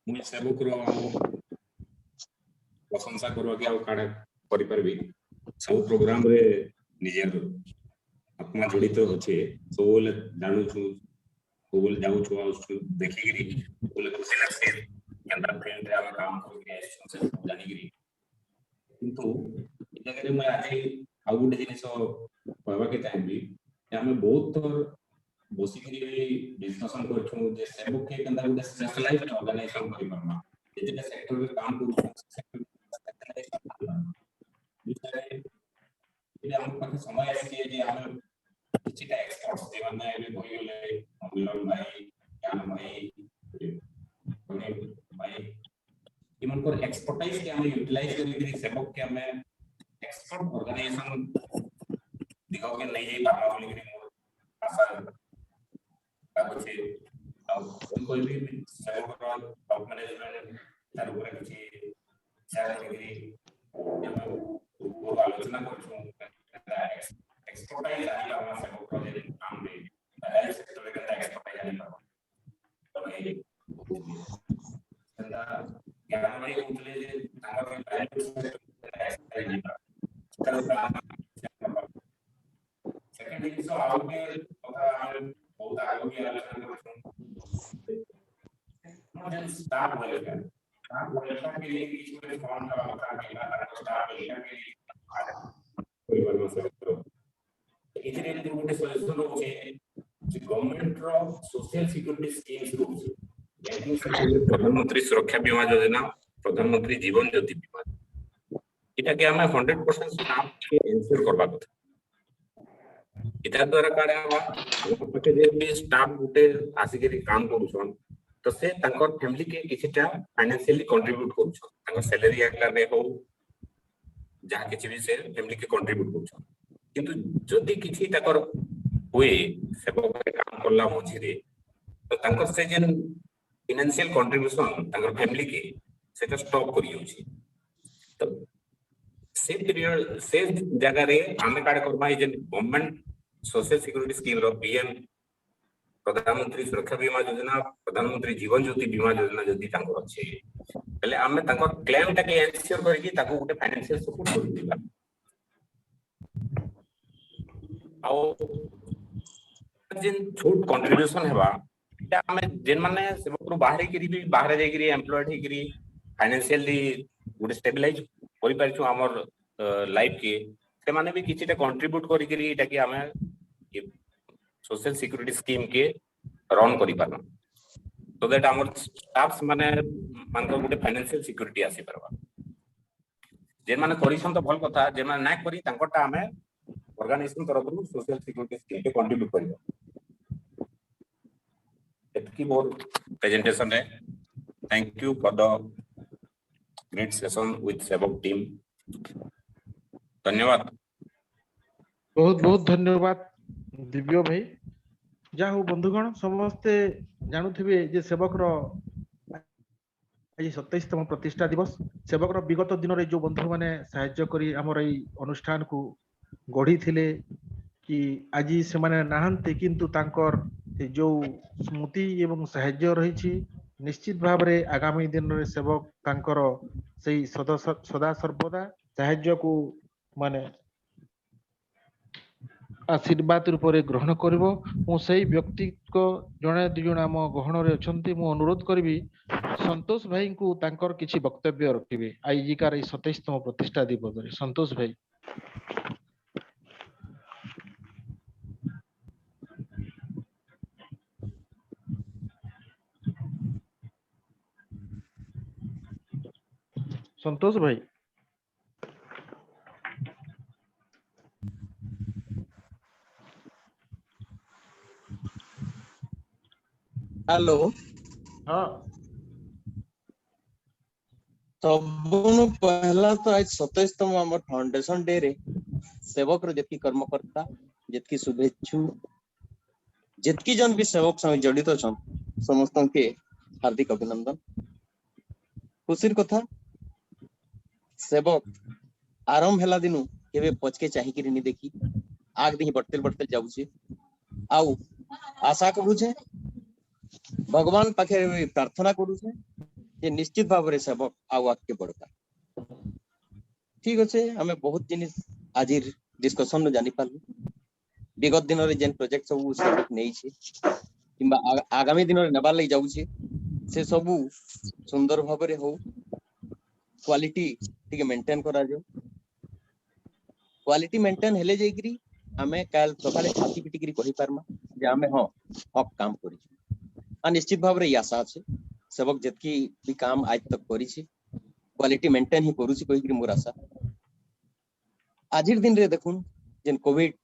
मुझे सेवक प्रशंसा करवा के काड़ा करि परबी सब प्रोग्राम रे निजे आत्मा जड़ित होचे सब बोले जानू छु सब बोले जाऊ छु देखि गिरी बोले खुशी लागसे केंद्र फील्ड रे हम काम करके से जानि गिरी किंतु ए जगह रे मैं आज आउ गुटे जिनिस कहबा के चाहबी कि हमें बहुत बसी गिरी डिस्कशन करछु जे सेवक के केंद्र गुटे स्पेशलाइज्ड ऑर्गेनाइजेशन करि परमा जेते सेक्टर रे काम करू हम पाखे समय आसी जे हम किछटा एक्सपर्ट्स जे माने भी होई गेले अमलन भाई ज्ञान भाई भाई इमन को एक्सपर्टाइज के हम यूटिलाइज करी सेवक के हमें एक्सपर्ट ऑर्गेनाइजेशन दिखाओ के नहीं जाई बाबा बोली कि आशा कागजे अब कोई भी सेवक टॉप मैनेजमेंट तार ऊपर किछि चाहे कि वो आलोचना करछो एक्सपर्टाइज आनी हम सेवक प्रोजेक्ट काम में हेल्थ सेक्टर के एक्सपर्टाइज आनी पर तो ये संदा ज्ञान भाई उतले जे तांगा में value expertise second is out में बहुत आगे की आलोचना करछो नॉट स्टार्ट वेलकम वेलकम के लिए बीच में फॉर्म का होता है स्टार्ट वेलकम के लिए कोई बनो सकते हो इधर एक गोटे सजेशन होचे जे गवर्नमेंट रो सोशल सिक्योरिटी स्कीम्स होचे प्रधानमंत्री सुरक्षा बीमा योजना प्रधानमंत्री जीवन ज्योति बीमा इटा के हमें 100% स्टाफ के इंश्योर करबा କଥା इटा द्वारा काडा हवा पटे जे भी स्टाफ गुटे आसिके काम करूछन तो से तांकर फैमिली के किछटा फाइनेंशियली कंट्रीब्यूट करूछन तांकर सैलरी आकार रे हो जहा किछि भी से फैमिली के कंट्रीब्यूट करूछन किंतु जदि किछि ताकर होए सेवक काम करला मझी रे तो तांकर से जेन फाइनेंशियल कंट्रीब्यूशन तांकर फैमिली के सेटा स्टॉप करि होछि तो से पीरियड से जगह रे हमें काड करबा जे गवर्नमेंट सोशल सिक्योरिटी स्कीम रो पीएम प्रधानमंत्री सुरक्षा बीमा योजना प्रधानमंत्री जीवन ज्योति बीमा योजना जदि तांको अछि पहले आमे तांको क्लेम टाके एन्श्योर करके ताको गुटे फाइनेंशियल सपोर्ट कर दिबा आ जिन छोट कंट्रीब्यूशन हेबा एटा आमे जेन माने सेवकरो बाहर करी भी बाहर जाई करी एम्प्लॉयड हे करी फाइनेंशियली गुटे स्टेबलाइज करि परछु हमर लाइफ के से माने भी किछिटा कंट्रीब्यूट करी करी एटा कि आमे सोशल सिक्योरिटी स्कीम के रन करि पारबा सो दैट हमर स्टाफ्स माने मानको गुटे फाइनेंशियल सिक्योरिटी आसी परबा जेन माने करिसन तो भल कथा जेन माने ना करी तांकोटा आमे ऑर्गेनाइजेशन तरफ सोशल सिक्योरिटी स्कीम के कंट्रीब्यूट करबा एतकी मोर प्रेजेंटेशन है thank you for the great session with सेवक टीम धन्यवाद बहुत बहुत धन्यवाद दिव्य भाई जा हो बंधुगण समस्ते जानुथिबे जे सेवक रो आज 27तम प्रतिष्ठा दिवस सेवक रो विगत दिन रे जो बंधु माने सहायता करी हमर এই অনুষ্ঠাन को गढ़ी थिले कि आज से माने नाहंते किंतु तांकर जो स्मृति एवं सहायता रही निश्चित भाव रे आगामी दिन रे सेवक तांकर सेई सदा सर्वदा सहायता को माने आशीर्वाद रूप से ग्रहण करिवो मो सही व्यक्ति को जने दि जण आम गहन रे अछंती मो अनुरोध करिवि संतोष भाई को तांकर किछि वक्तव्य रखिबे आईजिकार 27तम प्रतिष्ठा दिवस रे संतोष भाई संतोष भाई हेलो हाँ सबनु पहला तो आज 27तम हमर फाउंडेशन डे रे सेवक रो जेतकी कर्मकर्ता जेतकी शुभेच्छु जेतकी जन भी सेवक संग जड़ित छन समस्त के हार्दिक अभिनंदन खुशीर कथा सेवक आरंभ हेला दिनु केबे पचके चाहि कि नि देखी आग देखि बढ़ते बढ़ते जाउछी आउ आशा करू छे भगवान पाखे प्रार्थना करू छे जे निश्चित भाव रे सेवक आउ आके बढ़ता ठीक अच्छे हमें बहुत जिनिस आज डिस्कशन जानी पारलु विगत दिन रे जेन प्रोजेक्ट सब सेवक नै छी किंबा आगामी दिन रे नेबार लई जाउ छी से सब सुंदर भाव रे हो क्वालिटी ठीक मेंटेन करा जो क्वालिटी मेंटेन हेले जेकरी हमें काल सकाले छाती पिटी करी कहि पारमा जे हमें हां हक काम करी आ निश्चित भाव रे आशा আছে सेवक जेतकी भी काम आज तक करी छी क्वालिटी मेंटेन ही करू छी कहि करी मोर आशा आजिर दिन रे देखुन जेन कोविड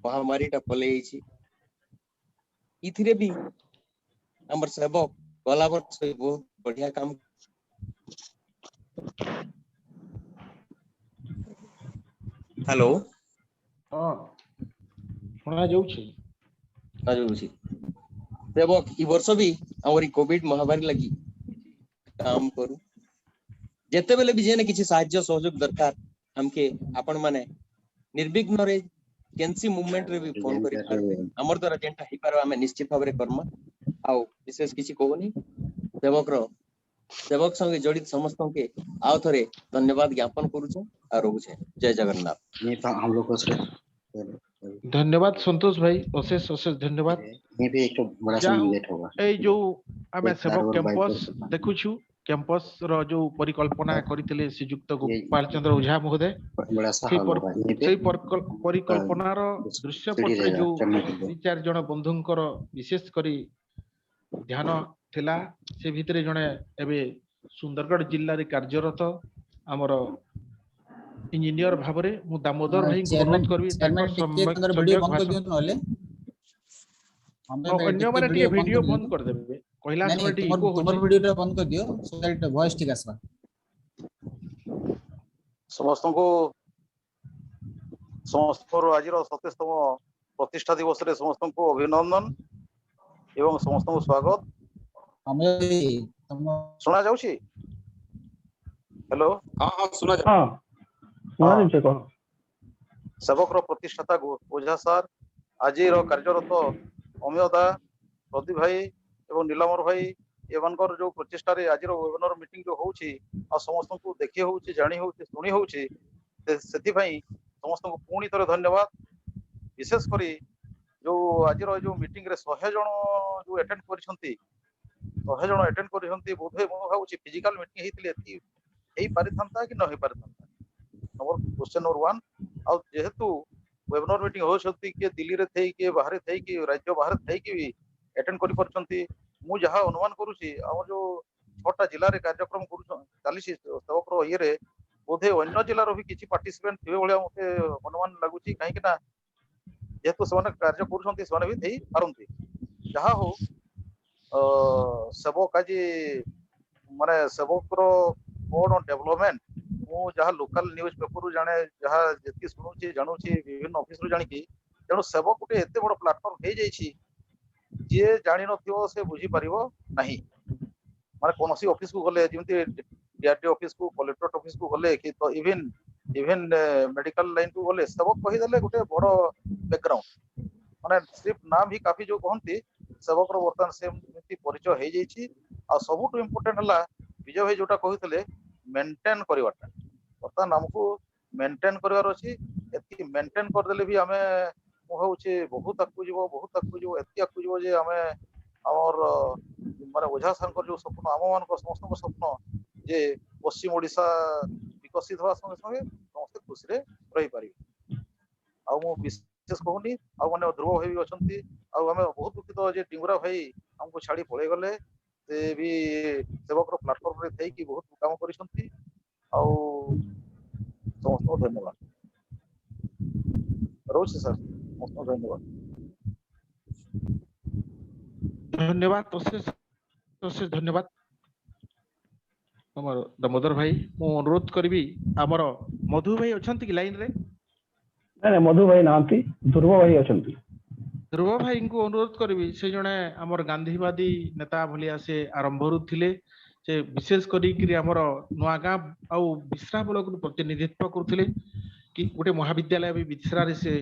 महामारी टा पले छी इथिरे भी हमर सेवक गला वर्ष बहुत बढ़िया काम हेलो हां सुना जाउ छी सेवक ई वर्ष भी हमर कोविड महामारी लगी काम करू जेते बेले भी जेने किछि सहायता सहयोग दरकार हमके आपण माने निर्विघ्न रे केनसी मूवमेंट रे भी फोन करि पारबे हमर द्वारा जेंटा ही पारबा हमें निश्चित भाव रे कर्मा आउ विशेष किछि कहूनी सेवक संगे जड़ित समस्त के आउ थरे धन्यवाद ज्ञापन करू छ आ रहू छे जय जगन्नाथ ये तो हम लोग को धन्यवाद संतोष भाई अशेष अशेष धन्यवाद ये भी एक बड़ा सिमुलेट होगा ए जो आमे सेवक कैंपस देखु छु कैंपस रो जो परिकल्पना करितले श्रीयुक्त गोपाल चंद्र ओझा महोदय बड़ा सा परिकल्पना रो दृश्य पट जो चार जण बंधुंकर विशेष करी ध्यान थिला से भितरे जणे एबे सुंदरगढ़ जिल्ला रे कार्यरत हमर इंजीनियर भाबरे मु दामोदर भाई को अनुरोध करबी वीडियो बंद कर दियो नले अन्य माने टिके वीडियो बंद कर देबे कैलाश भाई तुमर वीडियो बंद कर दियो सो दैट वॉइस ठीक आसबा समस्त आज 27तम प्रतिष्ठा दिवस रे समस्त को अभिनंदन एवं समस्त को स्वागत सुना जाउछी हेलो हां हां सुना जा हां सुना जाउछे को सेवक रो प्रतिष्ठाता ओझा सर आज रो कार्यरत अमिय दा प्रदीप भाई एवं नीलामर भाई एमानकर जो प्रचेष्टा आज वेबिनार मीटिंग जो होउछि आ समस्त को देखि होउछि जानि होउछि सुनि होउछि सेति भाई समस्त को पुणी थरे धन्यवाद। विशेष करी जो आज जो मीटिंग रे 100 जन जो अटेंड करिसंती 100 जन अटेंड करिसंती बोधे मो भाउछि फिजिकल मीटिंग हेतिले एति एई पारिथंता कि न हे पारिथंता नंबर क्वेश्चन नंबर 1 आ जेहेतु वेबिनार मीटिंग हो सकती कि दिल्ली रे थई कि बाहर थई कि राज्य बाहर थई कि भी अटेंड करि परछंती मु जहा अनुमान करूछि हमर जो 6टा जिल्ला रे कार्यक्रम करू चालीसी सेवकर ये रे बोधे अन्य जिल्ला रो भी किछि पार्टिसिपेंट थिबे भलिया मते अनुमान लागुछि काहे कि ना जेहेतु से कार्य करूछंती से भी थई पारंती जहा हो सेवक आज माने सेवक रो कोन डेवलपमेंट मु जहा लोकल न्यूज पेपर जाने जहा जेति सुनुछि जानुछि विभिन्न ऑफिस रो जानि कि तेणु सेवक गोटे एते बड़ प्लेटफॉर्म हे जाइछि जे जानि नथियो से बुझी परिबो नाही माने कोनोसी ऑफिस को गले जेमति डीआरटी ऑफिस को कलेक्टरेट ऑफिस को गले कि तो इवन मेडिकल लाइन को गले सेवक कहि देले गोटे बड़ बैकग्राउंड माने सिर्फ नाम ही काफी जो कहंती सेवक रो वर्तमान से परिचय हे जाइछि आ सबुट इंपोर्टेंट हला विजय भाई जोटा कहितले मेंटेन करवाटा वर्तमान हमको मेंटेन करवार अछि एति मेंटेन कर देले भी हमें होउछि बहुत आकु जीवो एति आकु जीवो जे हमें हमर माने ओझा संकर जो स्वप्न आम मान को समस्त को स्वप्न जे पश्चिम ओडिशा विकसित होवा संगे संगे समस्त खुशी रे रहि पारि आ मो विशेष कहूनी आ माने ध्रुव भाई भी अछंती आ हमें बहुत दुखित जे टिंगुरा भाई हमको छाड़ी पळे गले से भी सेवक रो प्लेटफॉर्म रे थई कि बहुत काम करिसंती आ समस्त धन्यवाद रोज सर समस्त धन्यवाद धन्यवाद अशेष धन्यवाद हमर दामोदर भाई मु अनुरोध करबी हमर मधु भाई अछंती कि लाइन रे नहीं मधु भाई नांती ध्रुव भाई अछंती ध्रुव भाई को अनुरोध करबी से जने हमर गांधीवादी नेता भलिया से आरंभ रु थिले से विशेष करी कि हमर नुआगां आ बिस्रा ब्लॉक नु प्रतिनिधित्व करथिले कि गोटे महाविद्यालय भी बिस्रा रे से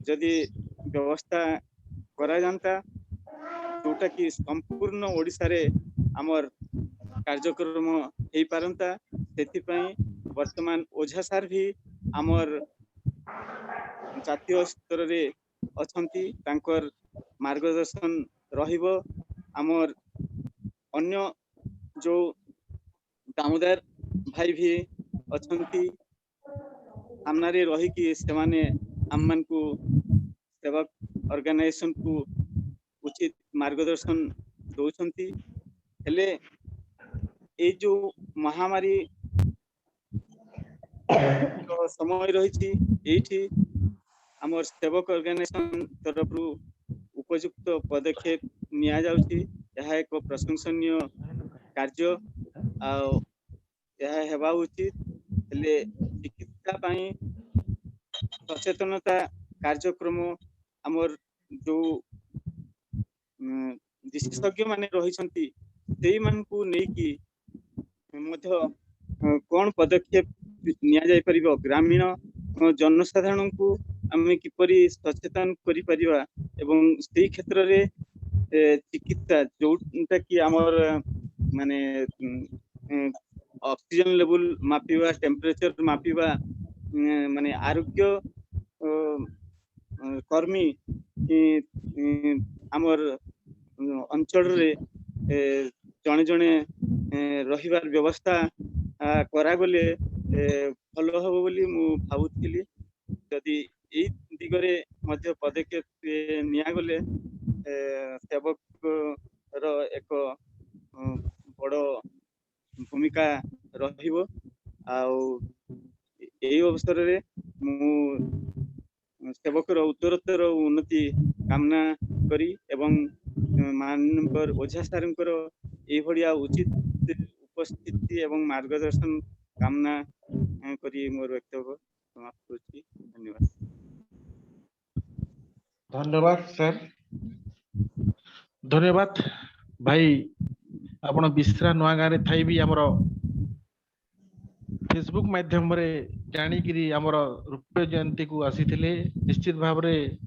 जदि व्यवस्था करा जानता जोटा कि संपूर्ण ओडिसा रे हमर कार्यक्रम हेई पारंता सेति पई वर्तमान ओझा सार भी हमर जातीय स्तर रे अछंती तांकर मार्गदर्शन रहिबो हमर अन्य जो दामोदर भाई भी अछंती सामना रे रही कि से माने हमन को सेवक ऑर्गेनाइजेशन को उचित मार्गदर्शन दौरान हेले ए जो महामारी समय रही एठी हमर सेवक ऑर्गेनाइजेशन तरफ उपयुक्त पदक्षेप निया जाउछि यह एक प्रशंसनीय कार्य आ यह हेबा उचित हेले चिकित्सा पाई सचेतनता कार्यक्रम हमर जो विशेषज्ञ माने रही से मन को नहीं कौन पदक्षेप निया जाय परिबो ग्रामीण जनसाधारण को आम किपरि सचेतन करि परिबा एवं से क्षेत्र रे चिकित्सा जोटा कि हमर माने ऑक्सीजन लेवल मापिबा टेम्परेचर मापिबा माने आरोग्य कर्मी हमर अंचल रे जने जने रहिबार व्यवस्था करा गले भल हबो बोली मु भाबुथिली जदि एई दिगरे मध्य पदक्षेप निया गले सेवक रो एक बड़ भूमिका रहिबो आउ एई अवसर रे मु सेवक रो उत्तरोत्तर उन्नति कामना करी एवं माननीय ओझा सारंकर एई भलिया उचित उपस्थिति एवं मार्गदर्शन कामना करी मोर वक्तव्य समाप्त करछि। धन्यवाद। धन्यवाद सर, धन्यवाद भाई। आपण बिस्रा नुआ गाँव रे थाई भी हमर फेसबुक माध्यम रे जानिकिरी हमर रूपे जयंती को आसीथिले। निश्चित भाव रे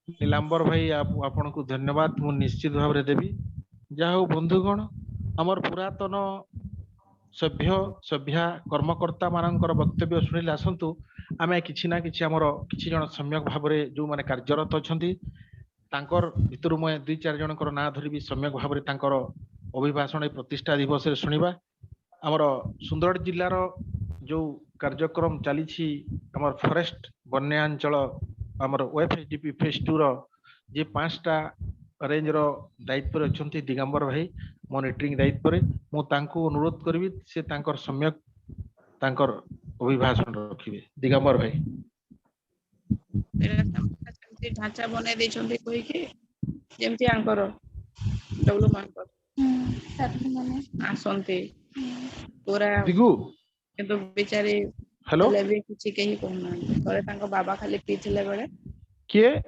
नीलांबर भाई आपण को धन्यवाद मु निश्चित भाव रे देबी। जाहो बंधुगण, हमर पुरातन सभ्य सभ्या कर्मकर्ता मानकर वक्तव्य शुणिले आसंतु आमे किछि ना किछि हमर किछि जण सम्यक भाव रे जो माने कार्यरत अछंती तांकर भितरु मैं 2-4 जनकर ना धरिबी सम्यक भाव रे तांकर अभिभाषण प्रतिष्ठा दिवस रे सुनिबा। हमर सुंदरगढ़ जिल्लार जो कार्यक्रम चली हमर फॉरेस्ट वन्यांचल हमर ओएफएसडीपी फेज 2 रो जे 5टा रेंज रो दायित्व रे अछंती दिगंबर भाई मॉनिटरिंग दायित्व रे मु तांको अनुरोध करबी से तांकर सम्यक तांकर अभिभाषण रखिबे। दिगंबर भाई ढांचा बने देछंती कोई के जेमती आंकर डब्लू मानकर आसंती पूरा दिगु किंतु बेचारे हेलो लेबे किछि कहि कहना करे तांको बाबा खाली पीथिले बेले के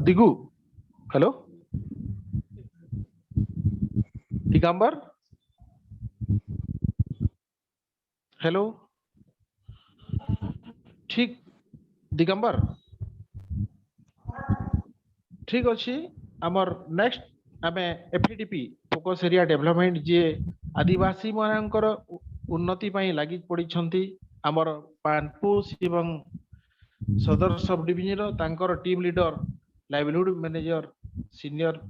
दिगु हेलो दिगंबर हेलो ठीक दिगंबर ठीक अच्छी आमर नेक्स्ट आमे एफडीपी फोकस एरिया डेवलपमेंट जे आदिवासी मानकर उन्नति पई लागि पड़ी छंती आमर पानपुस एवं सदर सब डिविजन रो तांकर team leader livelihood manager senior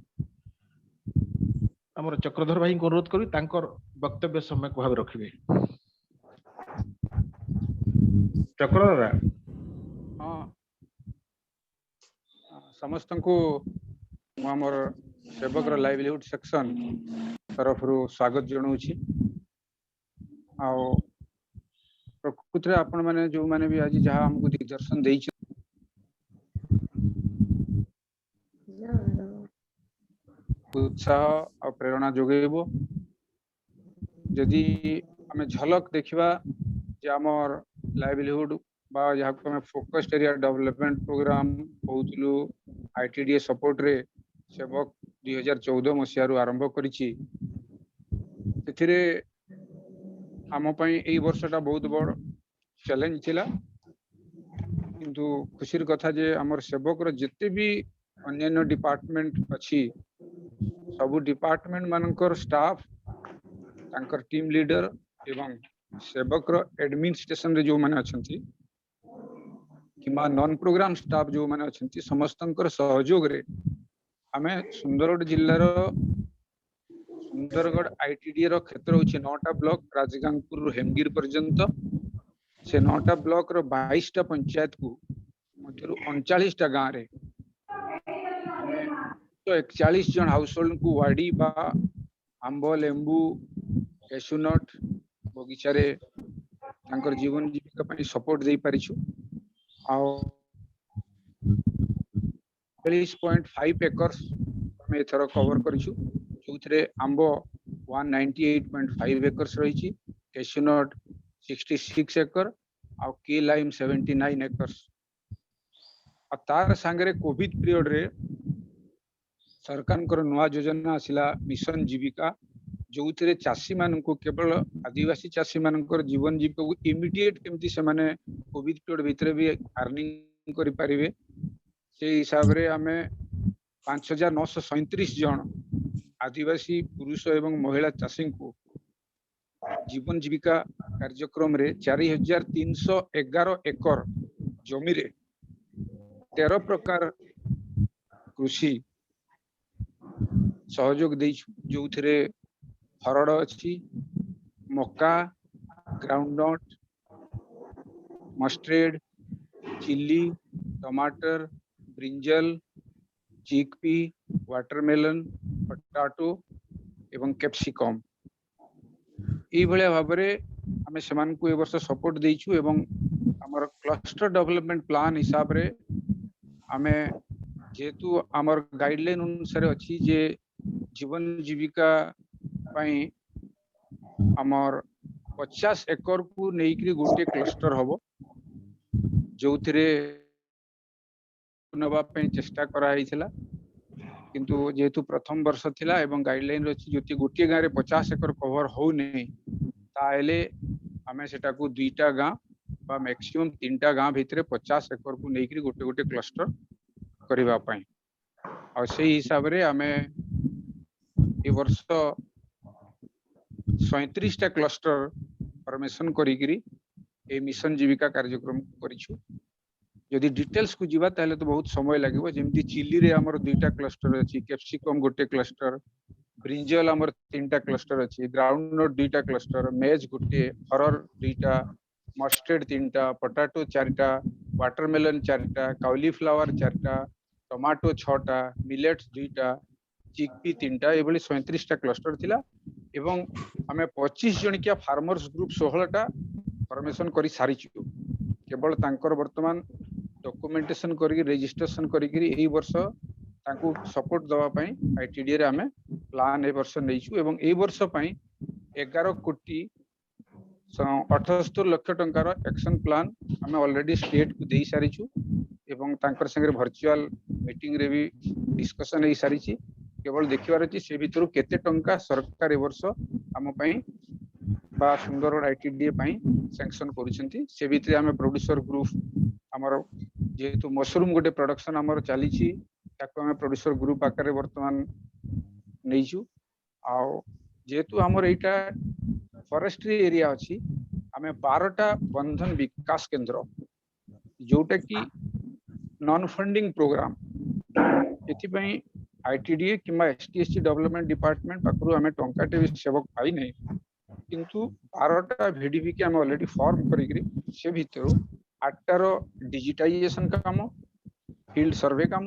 आमर चक्रधर भाई को अनुरोध करी तांकर वक्तव्य समय भाव रखिबे। चक्रधर हाँ समस्त को आमर सेवक लाइवलीहुड सेक्शन तरफ स्वागत जनाऊँगी। प्रकृत में आपण मैंने जो मैंने भी आज जहाँ हमको दिग्दर्शन दे उत्साह और प्रेरणा जोगेब। जदि आम झलक देखा आमर लाइवलीहुड बा जहाँ को फोकस्ड एरिया डेवलपमेंट प्रोग्राम कहूलु आईटीडीए सपोर्ट रे सेवक 2014 मसीह आरंभ करिछि। आम पई वर्षटा बहुत बड़ चैलेंज थिला किंतु खुशीर कथा जे आमर सेवक रो जिते भी अन्य डिपार्टमेंट अच्छी सबु डिपार्टमेंट मानकर स्टाफ तांकर टीम लीडर एवं सेवक रो एडमिनिस्ट्रेशन रे जो माने अछंती किमा नॉन प्रोग्राम स्टाफ जो माने अछंती समस्तंकर सहयोग रे आमे सुंदरगढ़ जिल्लार सुंदरगढ़ आईटीडी रो क्षेत्र होछि 9टा ब्लॉक राजगांगपुर हेमगिर पर्यंत से 9टा ब्लॉक रो 22टा पंचायत को मध्यरु 39टा गांव रे तो 41 जन हाउस होल्ड को वाड़ी बा आंब लेंबू केशुनट बगीचा रे तांकर जीवन जीविका पई सपोर्ट दे परिछु आ 40.5 एकर्स में एथर कवर करिछु जोथरे आंब 198.5 एकर्स रहिछि केशुनट 66 एकर आ के लाइम 79 एकर्स आ तार संगे कोविड पीरियड रे सरकार नुआ योजना आसिला मिशन जीविका जो थे चाषी मान को केवल आदिवासी चाषी मान जीवन जीविका को इमिडिएट केमती से माने कोविड पीरियड भितर भी अर्निंग करि परिबे से हिसाब रे आमे 5937 जन आदिवासी पुरुष एवं महिला चाषी को जीवन जीविका कार्यक्रम रे 4311 एकर जमी रे 13 प्रकार कृषि सहयोग दे जो थे हरड़ अच्छी मक्का ग्राउंडनट मस्टर्ड चिल्ली टमाटर ब्रिंजल चिकपी वाटरमेलन पोटाटो एवं कैप्सिकम यही भाव में आम से वर्ष सपोर्ट देइछु एवं हमर क्लस्टर डेवलपमेंट प्लान हिसाब रे आमे जेहेतु आमर गाइडलाइन अनुसार अच्छी जे जीवन जीविका पाई आमर 50 एकर को नेइकरी गोटे क्लस्टर हबो जो थिरे नबा पे चेष्टा करा हिथिला किंतु जेहेतु प्रथम वर्ष थिला एवं गाइडलाइन अछि जति गोटे गाँ रे 50 एकर कवर हो नै ताले हमें सेटा को दुईटा गाँ बा मैक्सिमम 3टा गाँ भितरे 50 एकर को नेइकरी गोटे गोटे क्लस्टर करबा पई और सेही हिसाब रे हमें ए वर्ष 37टा क्लस्टर फॉर्मेशन करिकरी ए मिशन जीविका कार्यक्रम करिछु यदि डिटेल्स को जीवा ताले तो बहुत समय लागबो जेमती चिली रे हमर दुईटा क्लस्टर अछि कैप्सिकम गोटे क्लस्टर ब्रिंजल हमर 3टा क्लस्टर अछि ग्राउंड नट 2टा क्लस्टर मेज गोटे हरर 2टा मस्टर्ड 3टा पोटैटो 4टा वाटरमेलन 4टा कालीफ्लावर 4टा टमाटो 6टा मिलेट्स 2टा चिकपी 3टा एबली 37टा क्लस्टर थिला एवं हमें 25 जणिकिया फार्मर्स ग्रुप 16टा फॉर्मेशन करी सारिछु केवल तांकर वर्तमान डॉक्यूमेंटेशन करी रजिस्ट्रेशन करी एही वर्ष तांको सपोर्ट दवा पई आईटीडी रे हमें प्लान ए वर्ष नैछु एवं ए वर्ष पई 11 कोटी 78 लाख टंकार एक्शन प्लान हमें ऑलरेडी स्टेट को देई सारिछु एवं तांकर संगे वर्चुअल मीटिंग रे भी डिस्कशन हे सारिछि केवल देखिबार अछि से भितरु केते टंका सरकार ए वर्ष हम पई बा सुंदर आईटीडी पई सैंक्शन करूछंती से भितरे हमें प्रोड्यूसर ग्रुप हमर जेहेतु मशरूम गोटे प्रोडक्शन हमर चलीछि ताको हमें प्रोड्यूसर ग्रुप आकार वर्तमान नैछु आ जेहेतु हमर एटा फॉरेस्ट्री एरिया अछि हमें 12टा बंधन विकास केंद्र जोटा कि नॉन फंडिंग प्रोग्राम एथि पई आईटीडी किंबा एसटीएससी डेवलपमेंट डिपार्टमेंट पाखरु हमें टंकाटे भी सेवक पाई नै किंतु 12टा वीडीपी के हम ऑलरेडी फॉर्म करिकरी से भितरु 8टार डिजिटाइजेशन काम फील्ड सर्वे काम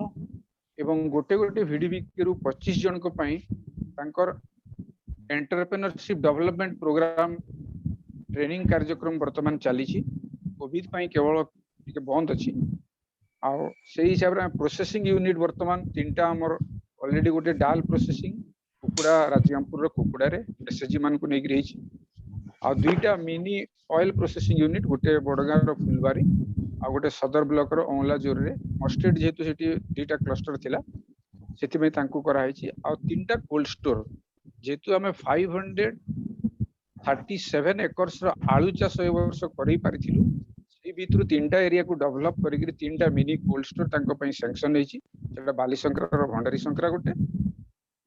एवं गोटे गोटे वीडीपी के रु 25 जन को पई तांकर एंटरप्रेन्योरशिप डेवलपमेंट प्रोग्राम ट्रेनिंग कार्यक्रम वर्तमान चली कोविड पई केवल टिके बंद अछि आ से हिसाब रे प्रोसेसिंग यूनिट वर्तमान 3टा हमर ऑलरेडी गोटे डाल प्रोसेसिंग कुकुड़ा राजगामपुर रो कुकुड़ा रे एसएसजी मान को नेक रही आ 2टा मिनी ऑयल प्रोसेसिंग यूनिट गोटे बडगां रो फुलबारी आ गोटे सदर ब्लॉक रो ओंला जोर रे मस्टर्ड जेतु सेठी 2टा क्लस्टर थिला सेति में तांकू करा हैछि आ 3टा कोल्ड स्टोर जेतु हमें 537 एकर्स रो आलू चाष ए वर्ष करै पारिथिलु से भितरु 3टा एरिया को डेवलप करिकरी 3टा मिनी कोल्ड स्टोर तांको पई सैंक्शन हैछि जेटा बाली शंकर रो भंडारी शंकरा गोटे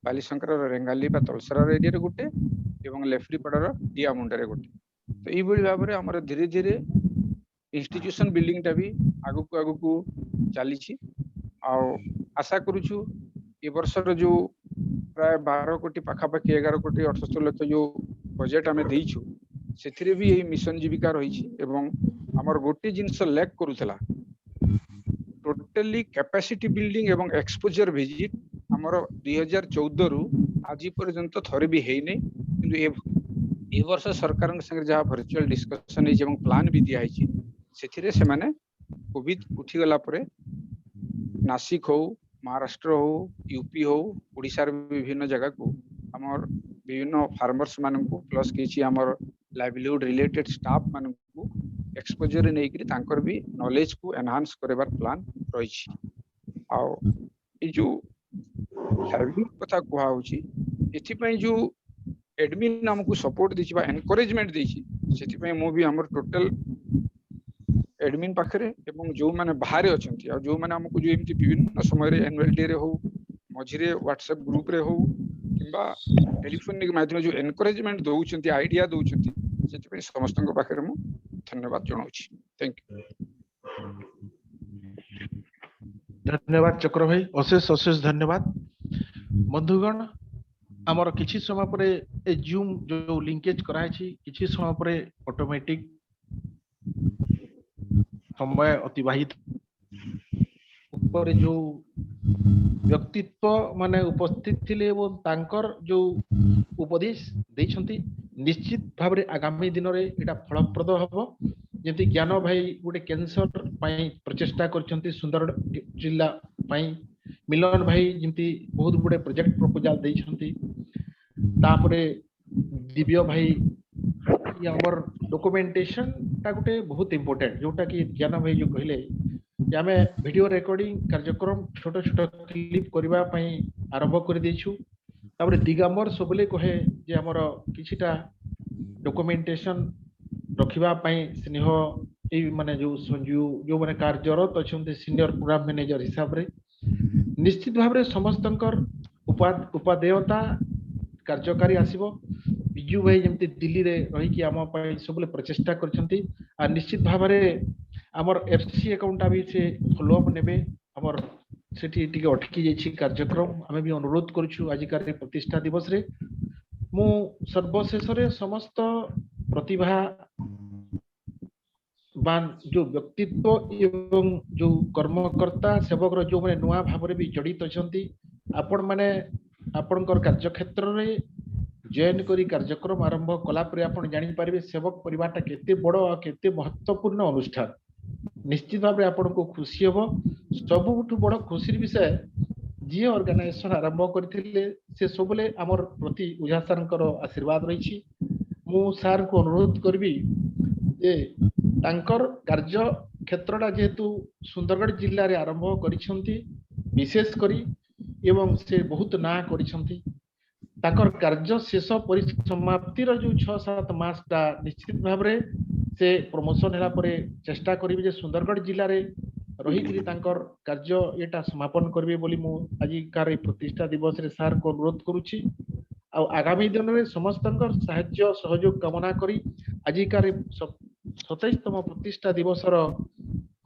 बाली शंकर रो रेंगाली बा तलसरा एरिया रे गोटे एवं लेफ्रीपड़ा रो डियामुंडा रे गोटे तो ई बळी भाबरे हमर धीरे धीरे इंस्टीट्यूशन बिल्डिंग टा भी आगु को चली आ आशा करूछु ए वर्ष रो जो प्राय 12 कोटी पाखापाखि 11 कोटी 78 लाख जो बजेट हमें देइछु सेथिरे भी ए मिशन जीविका रही एवं हमर गोटे जिंस लैक करूथला टोटली कैपेसिटी बिल्डिंग एवं एक्सपोजर विजिट हमर 2014 रु आज पर्यंत थरे भी हेइ नै किंतु ए वर्ष सरकार संगे जहाँ वर्चुअल डिस्कशन एवं प्लान भी दिया है सेथिरे से माने कोविड उठी गला परे नासिक हो महाराष्ट्र हो यूपी हो ओडिशा विभिन्न जगह को हमर विभिन्न फार्मर्स मान को प्लस किछि हमर लाइवलीहुड रिलेटेड स्टाफ मान को एक्सपोजर नै करी तांकर भी नॉलेज को एनहांस करबार प्लान रही छी आ ई जो लाइवलीहुड कथा कुहा होछि एथि पई जो एडमिन हमको सपोर्ट दी एनकरेजमेंट दी से मु भी हमर टोटल एडमिन पाखरे एवं जो माने बाहर अछंती आ जो माने हमको जो एमती विभिन्न समय रे एनुअल डे रे हो मझिरे व्हाट्सएप ग्रुप रे हो किंबा टेलीफोनिक माध्यम जो एनकरेजमेंट दउछंती आइडिया दउछंती से समस्त पाखरे मु धन्यवाद जनाउछि थैंक यू धन्यवाद चक्र भाई अशेष धन्यवाद बंधुगण आमर किछि समय परे ए जूम जो लिंकेज कराय छी किछि समय परे ऑटोमेटिक समय अतिबाहित ऊपर जो व्यक्तित्व माने उपस्थित थिले एवं तांकर जो उपदेश दैछंती निश्चित भाव रे आगामी दिन रे एटा फलप्रद हबो जेति ज्ञान भाई गोटे कैंसर पई प्रचेष्टा करछंती सुंदर जिल्ला पई मिलन भाई जमती बहुत गुड़े प्रोजेक्ट प्रपोजाल देइछंती तापरे दिव्य भाई हमर डॉक्यूमेंटेशन ता गुटे बहुत इंपोर्टेंट जोटा कि ज्ञान भाई जो कहले कि आमे वीडियो रिकॉर्डिंग कार्यक्रम छोट छोट क्लिप करबा पई आरंभ कर देछु तापरे दिगंबर सबले कहे जे हमर किछिटा डॉक्यूमेंटेशन रखिबा पई स्नेह ए माने जो संजू जो माने कार्यरत अछन्ते सीनियर प्रोग्राम मैनेजर हिसाब रे निश्चित भाव रे समस्तंकर उपादेयता कार्यकारी आसीबो बिजू भाई जमती दिल्ली रे रही कि आम सबले प्रचेष्टा करछंती आ निश्चित भाव रे हमर एफसी अकाउंट भी से फॉलो अप नेबे हमर सेठी टिके अटकी जाइछि कार्यक्रम हमें भी अनुरोध करछु आजिकार प्रतिष्ठा दिवस रे मु सर्वशेष रे समस्त प्रतिभा बान जो व्यक्तित्व एवं जो कर्मकर्ता सेवक जो माने नुआ भाव रे भी जड़ित अछंती आपण माने आपणकर कार्य क्षेत्र रे जॉइन करी कार्यक्रम आरंभ कला परे आपण जानि पारिबे सेवक परिवारटा केते बड़ आ केते महत्वपूर्ण अनुष्ठान निश्चित भाव आपण को खुशी हबो सबुठु बड़ खुशी विषय जी ऑर्गेनाइजेशन आरंभ करथिले से सबले हमर प्रति उझा सरकर आशीर्वाद रहिछि मु सर को अनुरोध करबी जे तांकर कार्य क्षेत्रटा जेहेतु सुंदरगढ़ जिल्ला रे आरंभ करिसंती विशेष करी एवं से बहुत ना करिसंती ताकर कार्य शेष परिसमाप्तिर जो 6-7 मास ता निश्चित भाव रे से प्रमोशन हैला परे चेष्टा करिबे जे सुंदरगढ़ जिल्ला रे रही करी तांकर कार्य एटा समापन करबे बोली मु आजि कार प्रतिष्ठा दिवस रे सर को अनुरोध करूची आ आगामी दिन रे समस्तंकर सहाय्य सहयोग कामना करी आजि कार 27तम प्रतिष्ठा दिवस रो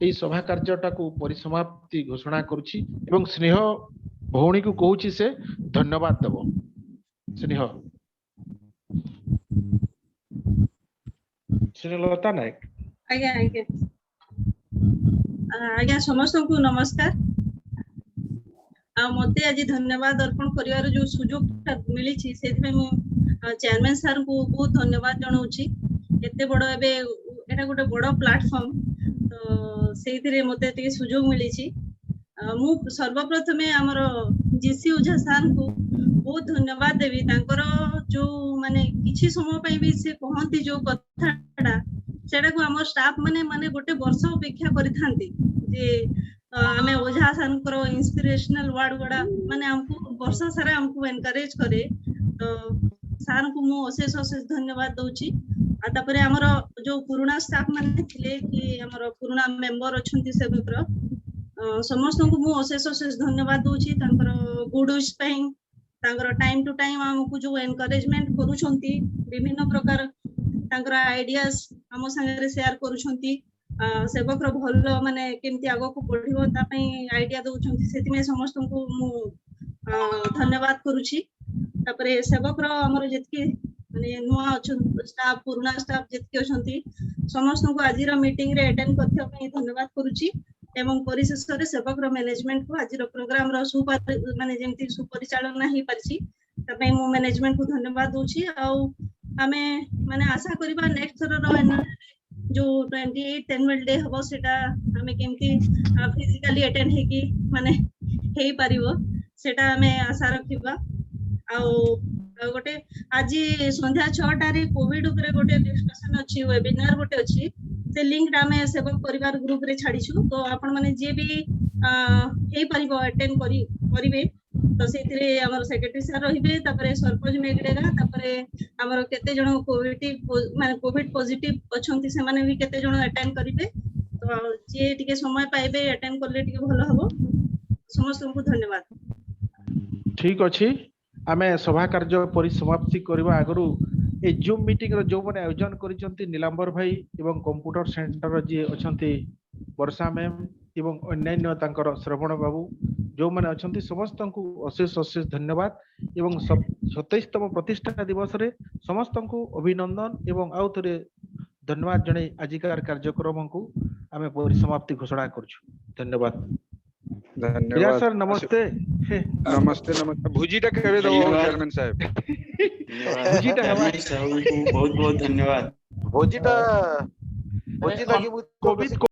एई सभा कार्यटा को परिसमाप्ति घोषणा करूची एवं स्नेह भौणी को कहूची से धन्यवाद देबो स्नेह स्नेहलता नायक आज्ञा आज्ञा आज्ञा समस्त को नमस्कार आ मते आज धन्यवाद अर्पण करिवार जो सुजोग मिली छी सेति मु चेयरमैन सर को बहुत धन्यवाद जणाउची एते बड़ एबे एटा गोटे बड़ प्लेटफॉर्म तो सेइथिरे मते टिके सुजोग मिली छी मु सर्वप्रथमे हमर जीसी उझा सर को बहुत धन्यवाद देवी तांकर जो माने किछि समय पई भी से कहंती जो कथाटा सेटा को हमर स्टाफ माने गोटे वर्ष अपेक्षा करिथांती जे हमें ओझा सर इंस्पिरेशनल वर्ड गुड़ा माने हमको वर्ष सारा हमको एनकरेज करे तो सर को मु अशेष अशेष धन्यवाद दउची आ तापरे हमर जो पुराना स्टाफ माने थिले कि हमर पुराना मेंबर अछंती सेवकर समस्त को मु अशेष अशेष धन्यवाद दउची तांकर गुड विश पई तांकर टाइम टू टाइम हमको जो एनकरेजमेंट करूछंती विभिन्न प्रकार तांकर आइडियाज हम संगे शेयर करूछंती सेवक रो भल माने केमती आगो को बढ़िबो ता पई आइडिया दउछंती सेति में समस्त को मु धन्यवाद करूछी तापरे सेवक रो हमर जेतकी माने नुआ अछन स्टाफ पुराना स्टाफ जेतकी अछंती समस्त को आज रो मीटिंग रे अटेंड करथिया पई धन्यवाद करूची एवं परिशेष रे सेवक रो मैनेजमेंट को आज रो प्रोग्राम रो माने जेमती सुपरिचालन ही परछि त पई मु मैनेजमेंट को धन्यवाद दोछि आ हमें माने आशा करबा नेक्स्ट थर रो जो 28 एनुअल डे हबो सेटा हमें केमती फिजिकली अटेंड हे की माने हेई परिबो सेटा हमें आशा रखिबा आ गोटे आज संध्या 6टा रे कोविड ऊपर गोटे डिस्कशन अछि वेबिनार गोटे अछि से लिंक हमें सेवक परिवार ग्रुप रे छाडिछु तो आपण माने जे भी हेई परिबो अटेंड करिवे तो सेतिरे हमर सेक्रेटरी सर रहिबे तापरे सरपंच मेगडेगा तापरे हमर केते जण कोविड पॉजिटिव अछंती से माने भी केते जण अटेंड करिवे तो जे टिके समय पाइबे अटेंड करले टिके भलो हबो समस्त को धन्यवाद ठीक अछि आमे सभा कार्य परिसमाप्ति करबा आगरु ए जूम मीटिंग रो जो माने आयोजन करिसंती नीलांबर भाई एवं कंप्यूटर सेंटर जे अछंती वर्षा मैम एवं अन्य तांकर श्रवण बाबू जो माने अछंती समस्त को अशेष अशेष धन्यवाद एवं 27तम प्रतिष्ठा दिवस रे समस्त को अभिनंदन एवं आउ थरे धन्यवाद जणे आजिकार कार्यक्रम को आमे परिसमाप्ति घोषणा करछु धन्यवाद धन्यवाद सर नमस्ते नमस्ते नमस्ते भुजीटा केबे दो चेयरमैन साहब भुजीटा हमारी बहुत बहुत धन्यवाद भोजीटा भोजी लगी कोविड